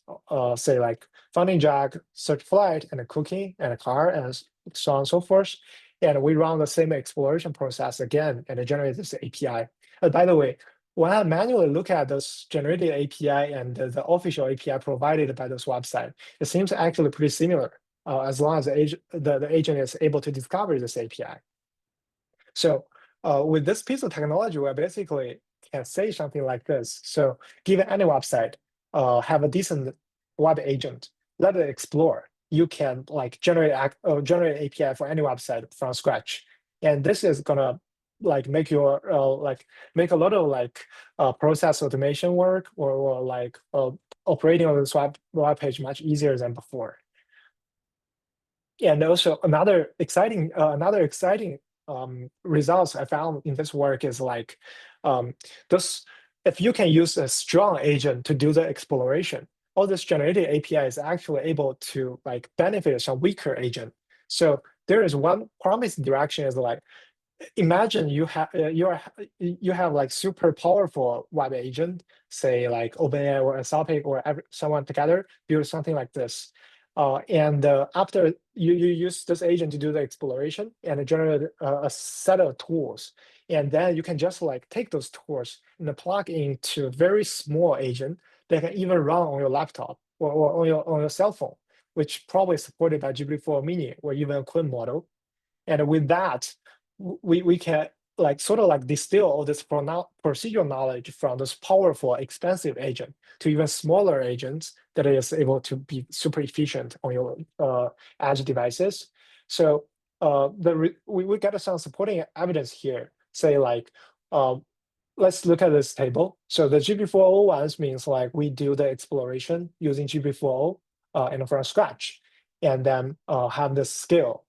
say like Funding Jack, Search Flight, and a Cooking, and a Car, and so on and so forth. And we run the same exploration process again and generate this API. By the way, when I manually look at this generated API and the official API provided by this website, it seems actually pretty similar as long as the agent is able to discover this API. So with this piece of technology, we basically can say something like this. So given any website have a decent web agent, let it explore. You can like generate API for any website from scratch. And this is gonna like make your make a lot of like process automation work or like operating on this web page much easier than before. And also another exciting results I found in this work is like if you can use a strong agent to do the exploration, all this generated API is actually able to like benefit some weaker agent. So there is one promising direction is like, imagine you have like super powerful web agent, say like OpenAI or Anthropic or someone together build something like this. After you use this agent to do the exploration and generate a set of tools, and then you can just like take those tools and plug into a very small agent that can even run on your laptop or on your cell phone. which probably supported by GPT-4 Mini or even a Quinn model. And with that, we can like sort of like distill all this procedural knowledge from this powerful, expensive agent to even smaller agents that is able to be super efficient on your edge devices. So we got some supporting evidence here. Say like, let's look at this table. So the GPT-4o ones means like we do the exploration using GPT-4o and from scratch, and then have the scale.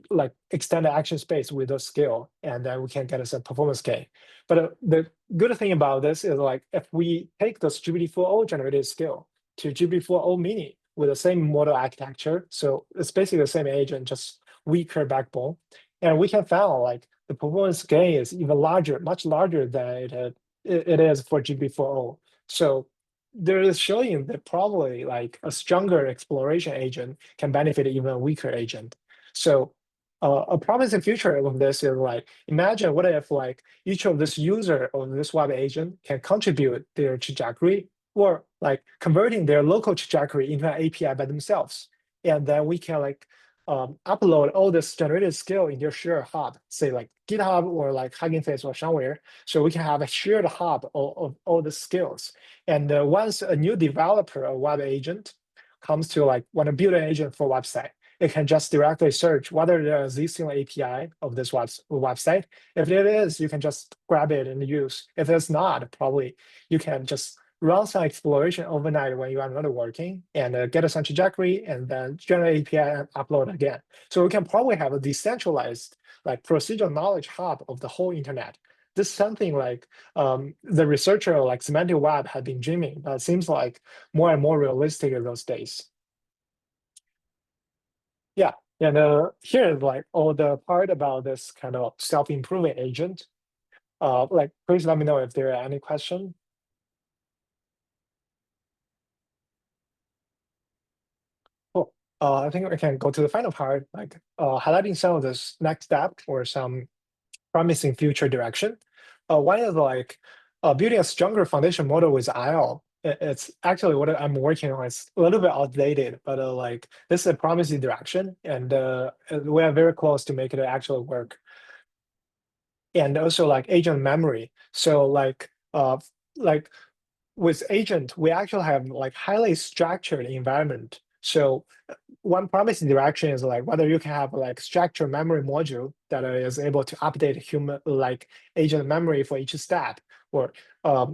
Like extend the action space with the scale, and then we can get some performance gain. But the good thing about this is like if we take this GPT-4o generated scale to GPT-4o Mini with the same model architecture, so it's basically the same agent, just weaker backbone, and we can find like the performance gain is even larger, much larger than it is for GPT-4o. So there is showing that probably like a stronger exploration agent can benefit even a weaker agent. So a promising future of this is like, imagine what if like each of this user of this web agent can contribute their trajectory or like converting their local trajectory into an API by themselves. And then we can like upload all this generated skill in their shared hub, say like GitHub or like Hugging Face or somewhere. So we can have a shared hub of all the skills. And once a new developer or web agent comes to like want to build an agent for website, it can just directly search whether there is existing API of this website. If it is, you can just grab it and use. If it's not, probably you can just run some exploration overnight when you are not working and get some trajectory and then generate API and upload again. So we can probably have a decentralized like procedural knowledge hub of the whole internet. This is something like the researcher like Semantic Web had been dreaming, but it seems like more and more realistic in those days. Yeah, and here is like all the part about this kind of self-improving agent. Like, please let me know if there are any questions. Cool. I think we can go to the final part, like highlighting some of this next step or some promising future direction. One is like building a stronger foundation model with IL. It's actually what I'm working on. It's a little bit outdated, but like this is a promising direction, and we are very close to make it actually work. And also like agent memory. So like with agent, we actually have like highly structured environment. So one promising direction is like whether you can have like structured memory module that is able to update human like agent memory for each step, or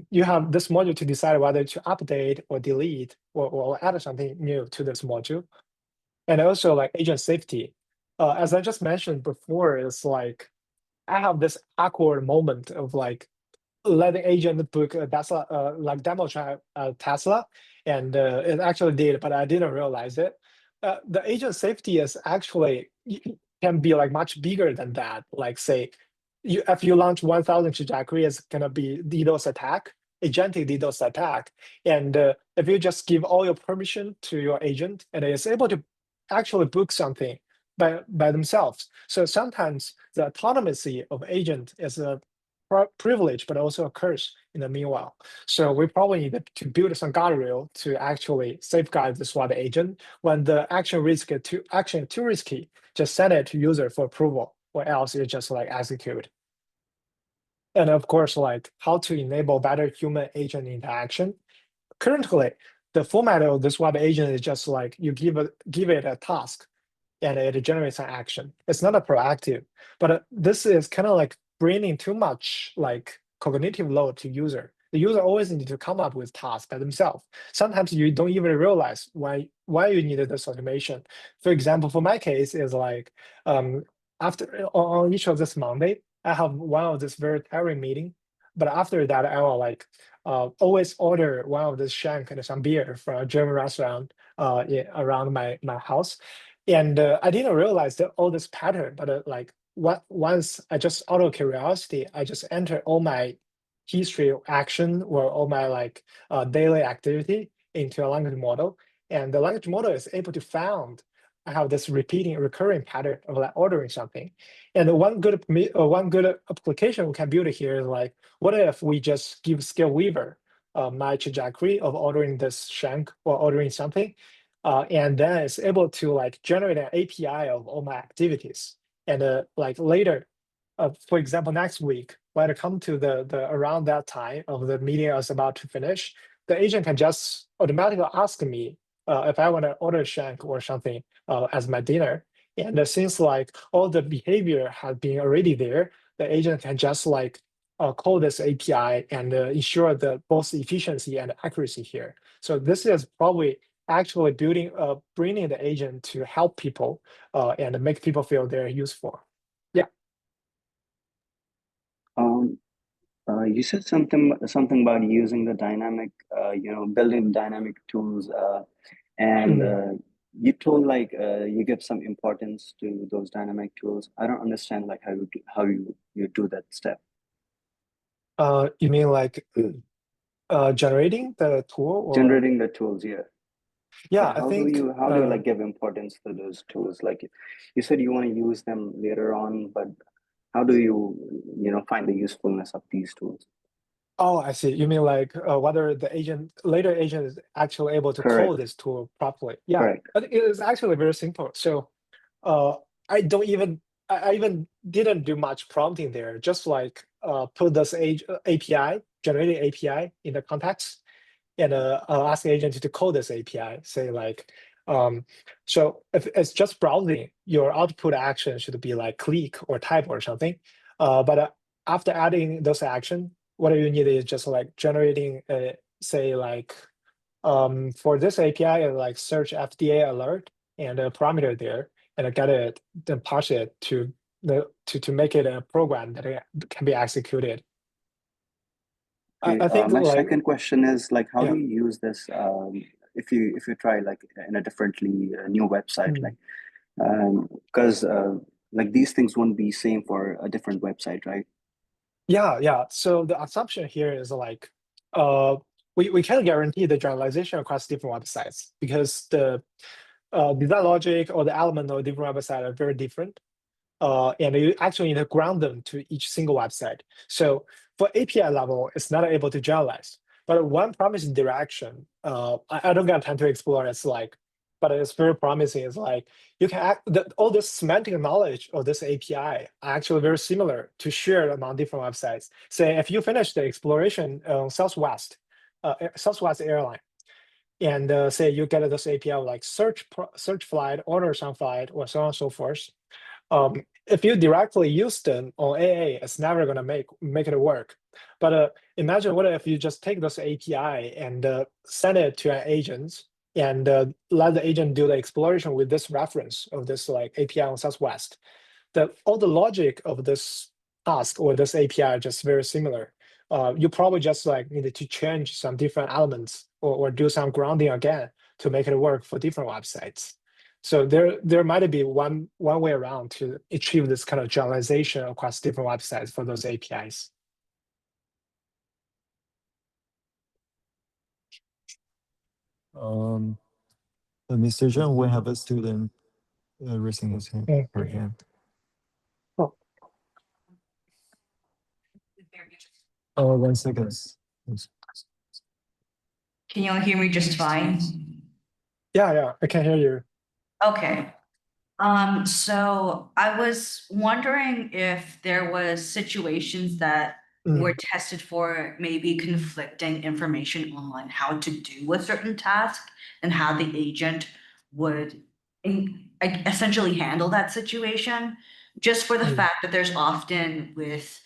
you have this module to decide whether to update or delete or add something new to this module. And also like agent safety. As I just mentioned before, it's like I have this awkward moment of like letting agent book a Tesla, like demo drive Tesla, and it actually did, but I didn't realize it. The agent safety is actually can be like much bigger than that. Like say, if you launch 1,000 trajectory, it's gonna be DDoS attack, agentic DDoS attack, and if you just give all your permission to your agent, and it's able to actually book something by themselves. So sometimes the autonomy of agent is a privilege, but also a curse in the meanwhile. So we probably need to build some guardrail to actually safeguard this web agent. When the action too risky, just send it to user for approval, or else you just like execute. And of course, like how to enable better human agent interaction. Currently, the format of this web agent is just like you give it a task and it generates an action. It's not a proactive, but this is kind of like bringing too much like cognitive load to user. The user always need to come up with tasks by themselves. Sometimes you don't even realize why you needed this automation. For example, for my case is like after on each of this Monday, I have one of this very tiring meeting, but after that I will like always order one of this Zheng and some beer from a German restaurant around my house. And I didn't realize that all this pattern, but like once I just out of curiosity, I just enter all my history of action or all my like daily activity into a language model. And the language model is able to find I have this recurring pattern of like ordering something. And one good application we can build here is like, what if we just give Scale Weaver my trajectory of ordering this Zheng or ordering something, and then it's able to like generate an API of all my activities. And like later, for example, next week, when it comes to the around that time of the meeting I was about to finish, the agent can just automatically ask me if I want to order Zheng or something as my dinner. And since like all the behavior has been already there, the agent can just like call this API and ensure the both efficiency and accuracy here. So this is probably actually bringing the agent to help people and make people feel they're useful. Yeah. You said something about using the dynamic, building dynamic tools, and you told like you give some importance to those dynamic tools. I don't understand like how you do that step. You mean like generating the tool or Generating the tools, yeah. yeah, Like, I think how do you like give importance to those tools? Like you said you want to use them later on, but how do you find the usefulness of these tools? oh, I see. You mean like whether the later agent is actually able to call Correct. this tool properly? Yeah, Correct. but it is actually very simple. So I don't even I even didn't do much prompting there. Just like put this API, generating API in the context, and ask the agent to call this API. Say like, so if it's just browsing, your output action should be like click or type or something. But after adding those action, what you need is just like generating, say like, for this API, like search FDA alert and a parameter there, and get it, then parse it to make it a program that can be executed. Okay. I think My like second question is like, how yeah. do you use this if you try like in a differently new website, like because like these things won't be same for a different website, right? Yeah. So the assumption here is like, we can't guarantee the generalization across different websites because the design logic or the element of different websites are very different. And you actually need to ground them to each single website. So for API level, it's not able to generalize. But one promising direction, I don't got time to explore. It's like, but it's very promising. It's like you can all this semantic knowledge of this API are actually very similar to share among different websites. Say if you finish the exploration on Southwest Airline, and say you get this API like search flight, order some flight, or so on and so forth. If you directly use them on AA, it's never gonna make it work. But imagine what if you just take this API and send it to an agent and let the agent do the exploration with this reference of this like API on Southwest. All the logic of this task or this API are just very similar. You probably just like needed to change some different elements or do some grounding again to make it work for different websites. So there might be one way around to achieve this kind of generalization across different websites for those APIs. Mr. Zheng, we have a student raising his hand. Her hand. Oh. 1 second. Can you all hear me just fine? Yeah, I can hear you. Okay. So I was wondering if there was situations that were tested for maybe conflicting information on how to do a certain task and how the agent would essentially handle that situation, just for the fact that there's often with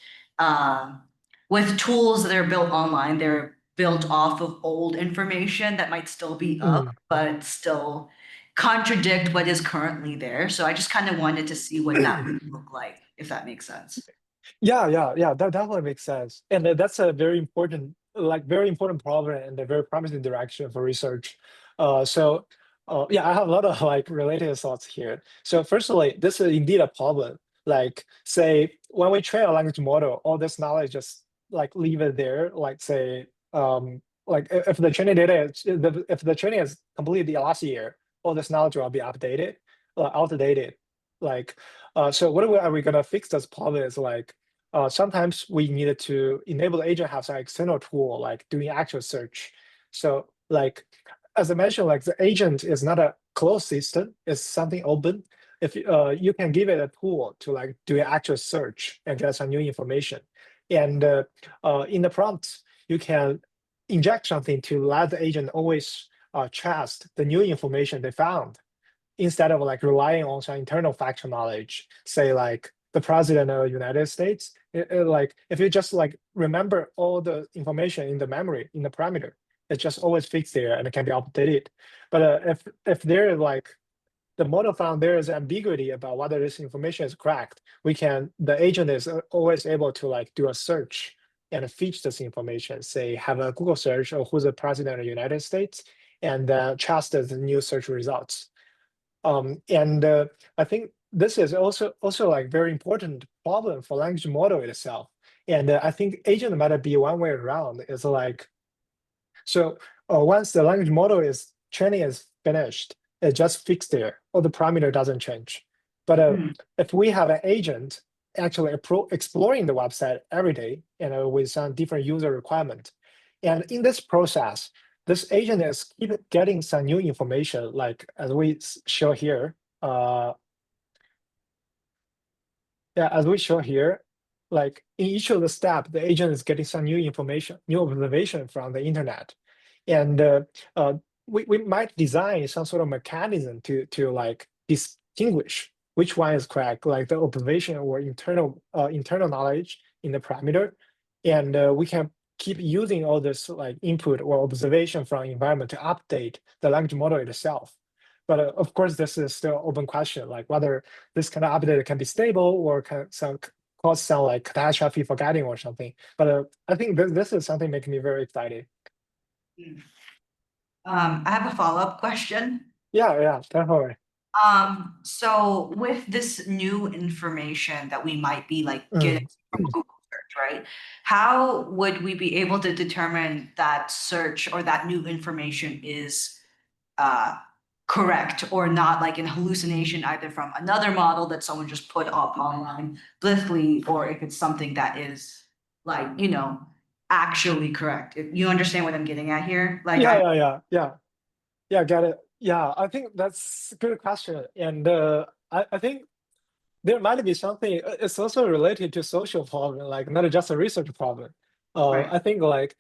tools that are built online, they're built off of old information that might still be up, but still contradict what is currently there. So I just kind of wanted to see what that would look like, if that makes sense. Yeah, that definitely makes sense. And that's a very important problem and a very promising direction for research. Yeah, I have a lot of like related thoughts here. So firstly, this is indeed a problem. Like say when we train a language model, all this knowledge just like leave it there. Like say, like if the training data if the training is completely last year, all this knowledge will be outdated. Like, so what are we gonna fix this problem is like, sometimes we needed to enable the agent have some external tool like doing actual search. So like as I mentioned, like the agent is not a closed system; it's something open. If you can give it a tool to like do an actual search and get some new information, and in the prompt you can inject something to let the agent always trust the new information they found, instead of like relying on some internal factual knowledge, say like the president of the United States. Like if you just like remember all the information in the memory in the parameter, it's just always fixed there and it can be updated. But if there like the model found there is ambiguity about whether this information is correct, the agent is always able to like do a search and fetch this information, say have a Google search or who's the president of the United States, and trust the new search results. And I think this is also like very important problem for language model itself. And I think agent might be one way around. It's like, so once the language model training is finished, it just fixed there, or the parameter doesn't change. But if we have an agent actually exploring the website every day, with some different user requirement, and in this process, this agent is keep getting some new information, like as we show here. As we show here, like in each of the steps, the agent is getting some new information, new observation from the internet. And we might design some sort of mechanism to like distinguish which one is correct, like the observation or internal knowledge in the parameter. And we can keep using all this like input or observation from environment to update the language model itself. But of course, this is still open question, like whether this kind of update can be stable or can cause some like catastrophe forgetting or something. But I think this is something making me very excited. I have a follow-up question. Yeah, definitely. So with this new information that we might be like getting from Google search, right? How would we be able to determine that search or that new information is correct or not, like an hallucination either from another model that someone just put up online blithely, or if it's something that is like, actually correct? You understand what I'm getting at here? Like, Yeah, got it. Yeah, I think that's a good question. And I think there might be something, it's also related to social problem, like not just a research problem. Right. I think like,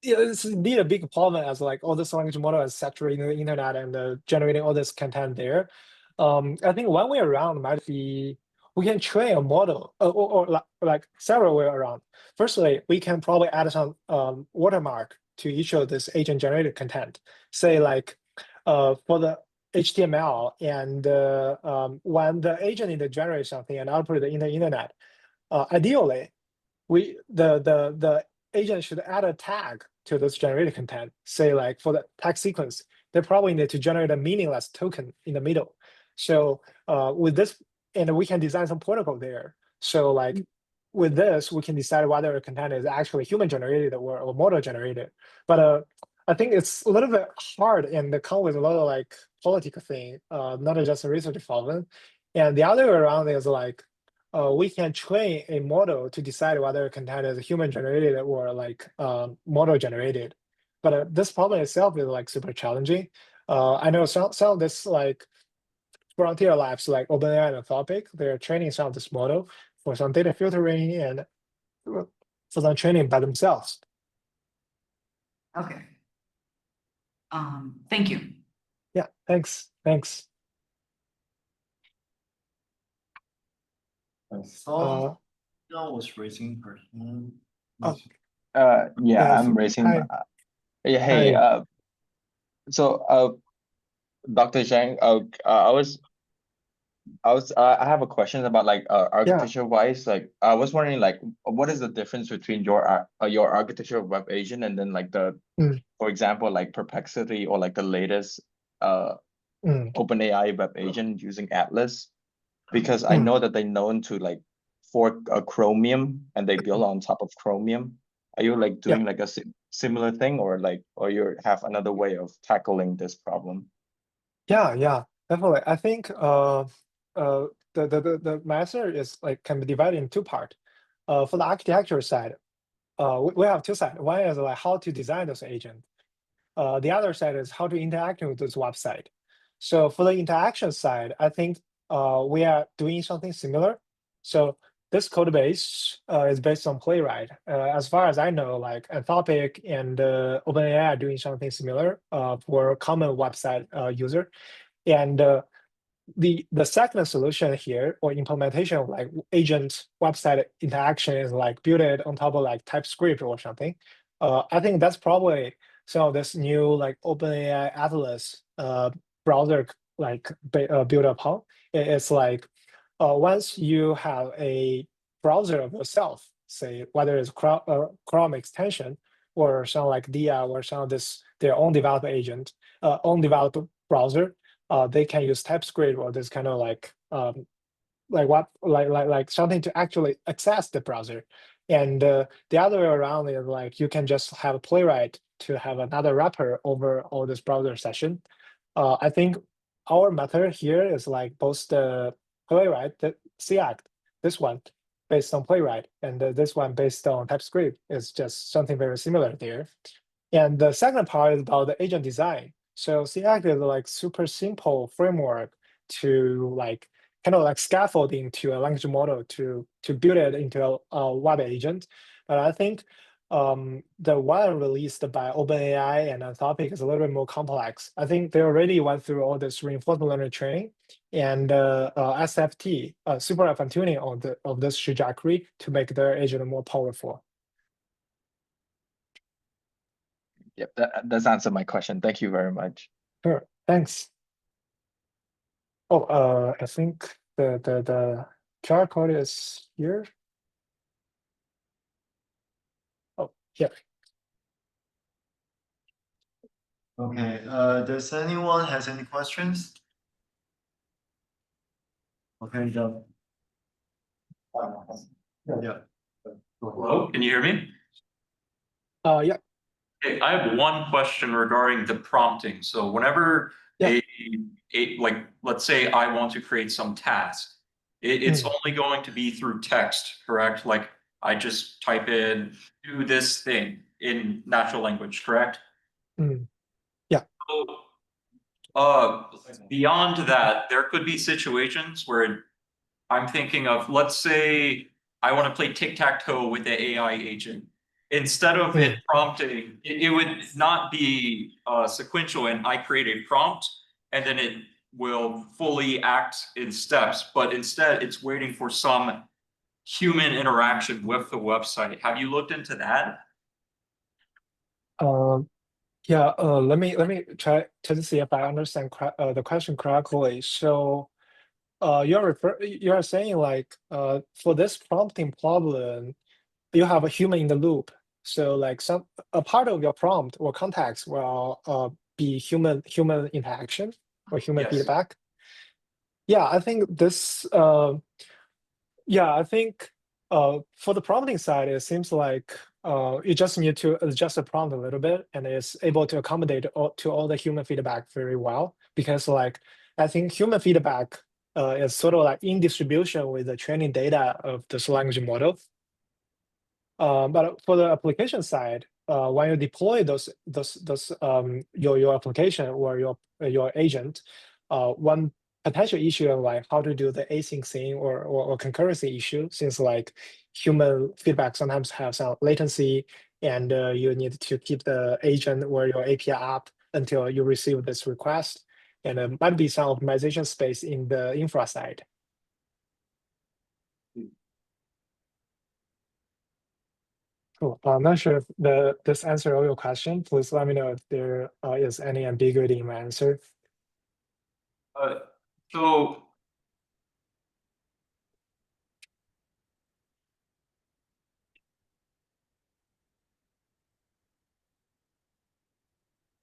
it's indeed a big problem as like all this language model is saturating the internet and generating all this content there. I think one way around might be, we can train a model or like several way around. Firstly, we can probably add some watermark to each of this agent generated content. Say like, for the HTML, and when the agent need to generate something and output it in the internet, ideally, the agent should add a tag to this generated content. Say like for the tag sequence, they probably need to generate a meaningless token in the middle. So with this, and we can design some protocol there. So like with this, we can decide whether a content is actually human generated or model generated. But I think it's a little bit hard and come with a lot of like political thing, not just a research problem. And the other way around is like, we can train a model to decide whether a content is human generated or like model generated. But this problem itself is like super challenging. I know some of this like frontier labs like OpenAI and Anthropic, they're training some of this model for some data filtering and for some training by themselves. Okay. Thank you. Yeah, thanks. So John was raising her hand. Oh. Yeah, I'm raising. Hi. Yeah, hey. Hi. So, Dr. Zheng, I have a question about like architecture wise. Like, I was wondering like, what is the difference between your architecture of web agent and then like for example, like Perplexity or like the latest OpenAI web agent using Atlas? Because I know that they're known to like fork a Chromium and they build on top of Chromium. Are you like doing like a similar thing, or you have another way of tackling this problem? Yeah, definitely. I think the answer is like can be divided in two parts. For the architecture side, we have two sides. One is like how to design those agents. the other side is how to interact with this website. So for the interaction side, I think we are doing something similar. So this code base is based on Playwright. As far as I know, like Anthropic and OpenAI are doing something similar for common website user. And the second solution here or implementation of like agent website interaction is like build it on top of like TypeScript or something. I think that's probably some of this new like OpenAI Atlas browser like built upon. It's like once you have a browser of yourself, say whether it's Chrome extension or some like Dia or some of this their own developed agent, own developed browser, they can use TypeScript or this kind of like something to actually access the browser. And the other way around is like you can just have a Playwright to have another wrapper over all this browser session. I think our method here is like both the Playwright, the CAct, this one based on Playwright, and this one based on TypeScript is just something very similar there. And the second part is about the agent design. So CAct is like super simple framework to like kind of like scaffolding to a language model to build it into a web agent. But I think the one released by OpenAI and Anthropic is a little bit more complex. I think they already went through all this reinforcement learning training and SFT, super fine tuning of this trajectory to make their agent more powerful. Yep, that's answered my question. Thank you very much. Sure, thanks. Oh, I think the QR code is here. Oh, yeah. Okay, does anyone has any questions? Okay, John. Yeah. Hello, can you hear me? Yeah. Okay, I have one question regarding the prompting. So whenever Yeah. like, let's say I want to create some task, it's only going to be through text, correct? Like I just type in, do this thing in natural language, correct? Yeah. So, beyond that, there could be situations where I'm thinking of, let's say I want to play tic-tac-toe with the AI agent. Instead of it prompting, it would not be sequential, and I create a prompt and then it will fully act in steps, but instead it's waiting for some human interaction with the website. Have you looked into that? Yeah, let me try to see if I understand the question correctly. So you're saying like for this prompting problem, you have a human in the loop. So like a part of your prompt or context will be human interaction or human feedback. Yeah, I think this yeah, I think for the prompting side, it seems like you just need to adjust the prompt a little bit and it's able to accommodate to all the human feedback very well. Because like I think human feedback is sort of like in distribution with the training data of this language model. But for the application side, when you deploy your application or your agent, one potential issue of like how to do the async thing or concurrency issue, since like human feedback sometimes have some latency, and you need to keep the agent or your API up until you receive this request, and there might be some optimization space in the infra side. Cool. I'm not sure if this answered all your question. Please let me know if there is any ambiguity in my answer. So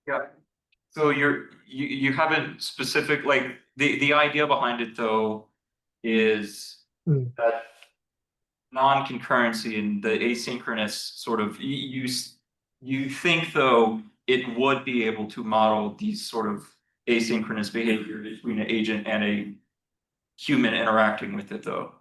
yeah. So you haven't specific, like the idea behind it though is that non-concurrency and the asynchronous sort of you think though it would be able to model these sort of asynchronous behavior between an agent and a human interacting with it though.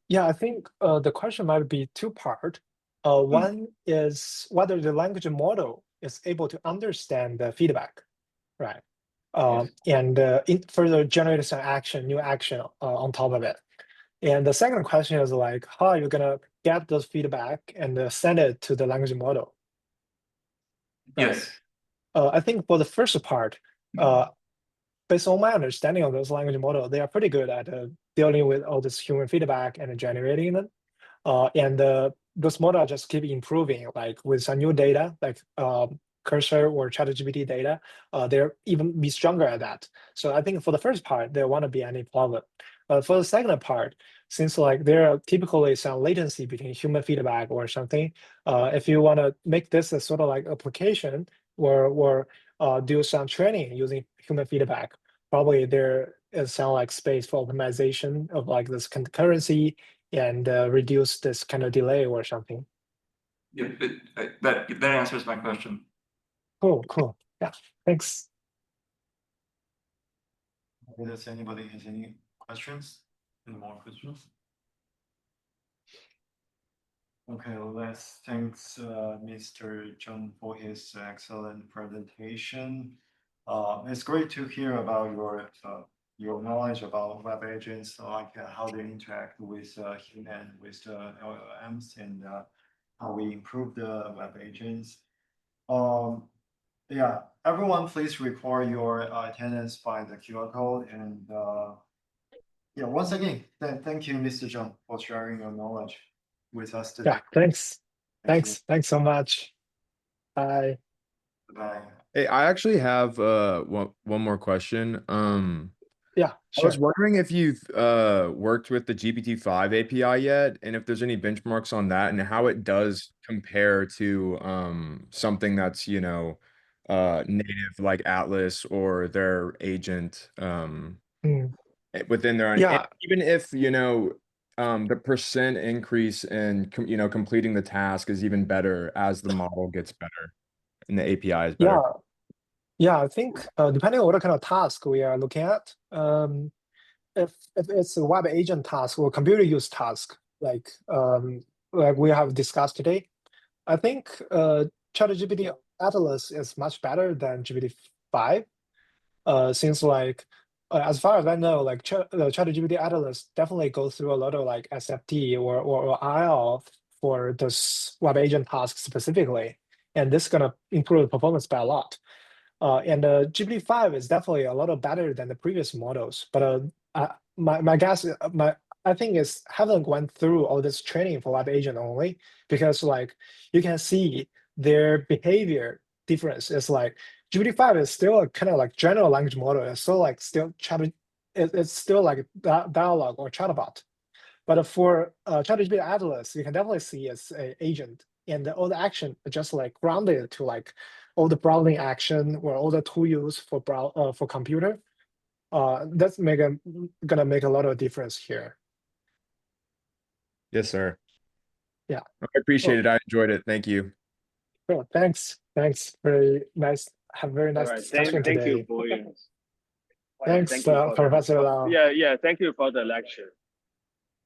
Yeah, I think the question might be two-part. One is whether the language model is able to understand the feedback, right? And further generate some action, new action on top of it. And the second question is like, how are you gonna get those feedback and send it to the language model? Right. Yes. I think for the first part, based on my understanding of those language models, they are pretty good at dealing with all this human feedback and generating them. Those models just keep improving, like with some new data, like Cursor or ChatGPT data, they're even be stronger at that. So I think for the first part, there won't be any problem. For the second part, since like there are typically some latency between human feedback or something, if you want to make this a sort of like application or do some training using human feedback, probably there is some like space for optimization of like this concurrency and reduce this kind of delay or something. Yeah, that answers my question. Cool. Yeah, thanks. Does anybody has any questions? Any more questions? Okay, let's thanks Mr. Zheng for his excellent presentation. It's great to hear about your knowledge about web agents, like how they interact with human, with the LLMs, and how we improve the web agents. Yeah, everyone, please record your attendance by the QR code. And yeah, once again, thank you, Mr. Zheng, for sharing your knowledge with us today. Yeah, thanks. Thank you. Thanks so much. Bye. Bye. Hey, I actually have one more question. Yeah, I was sure. wondering if you've worked with the GPT-5 API yet, and if there's any benchmarks on that, and how it does compare to something that's, you know, native like Atlas or their agent within their own. Yeah. And even if, you know, the percent increase in you know, completing the task is even better as the model gets better and the API is better. Yeah, I think depending on what kind of task we are looking at, if it's a web agent task or computer use task, like we have discussed today, I think ChatGPT Atlas is much better than GPT-5. Since like as far as I know, like ChatGPT Atlas definitely goes through a lot of like SFT or IL for this web agent task specifically, and this is gonna improve the performance by a lot. And GPT-5 is definitely a lot better than the previous models, but my guess, I think is haven't went through all this training for web agent only, because like you can see their behavior difference. It's like GPT-5 is still a kind of like general language model. It's still like it's still like dialogue or chatbot. But for ChatGPT Atlas, you can definitely see it's an agent, and all the action are just like grounded to like all the browsing action or all the tool use for computer. That's gonna make a lot of difference here. Yes, sir. Yeah. I appreciate it. I enjoyed it. Thank you. Cool. Thanks. Very nice. Have a very nice All right. discussion Thank today. you, Boyuan. Thanks, Thank you for Professor Lau. Yeah, thank you for the lecture.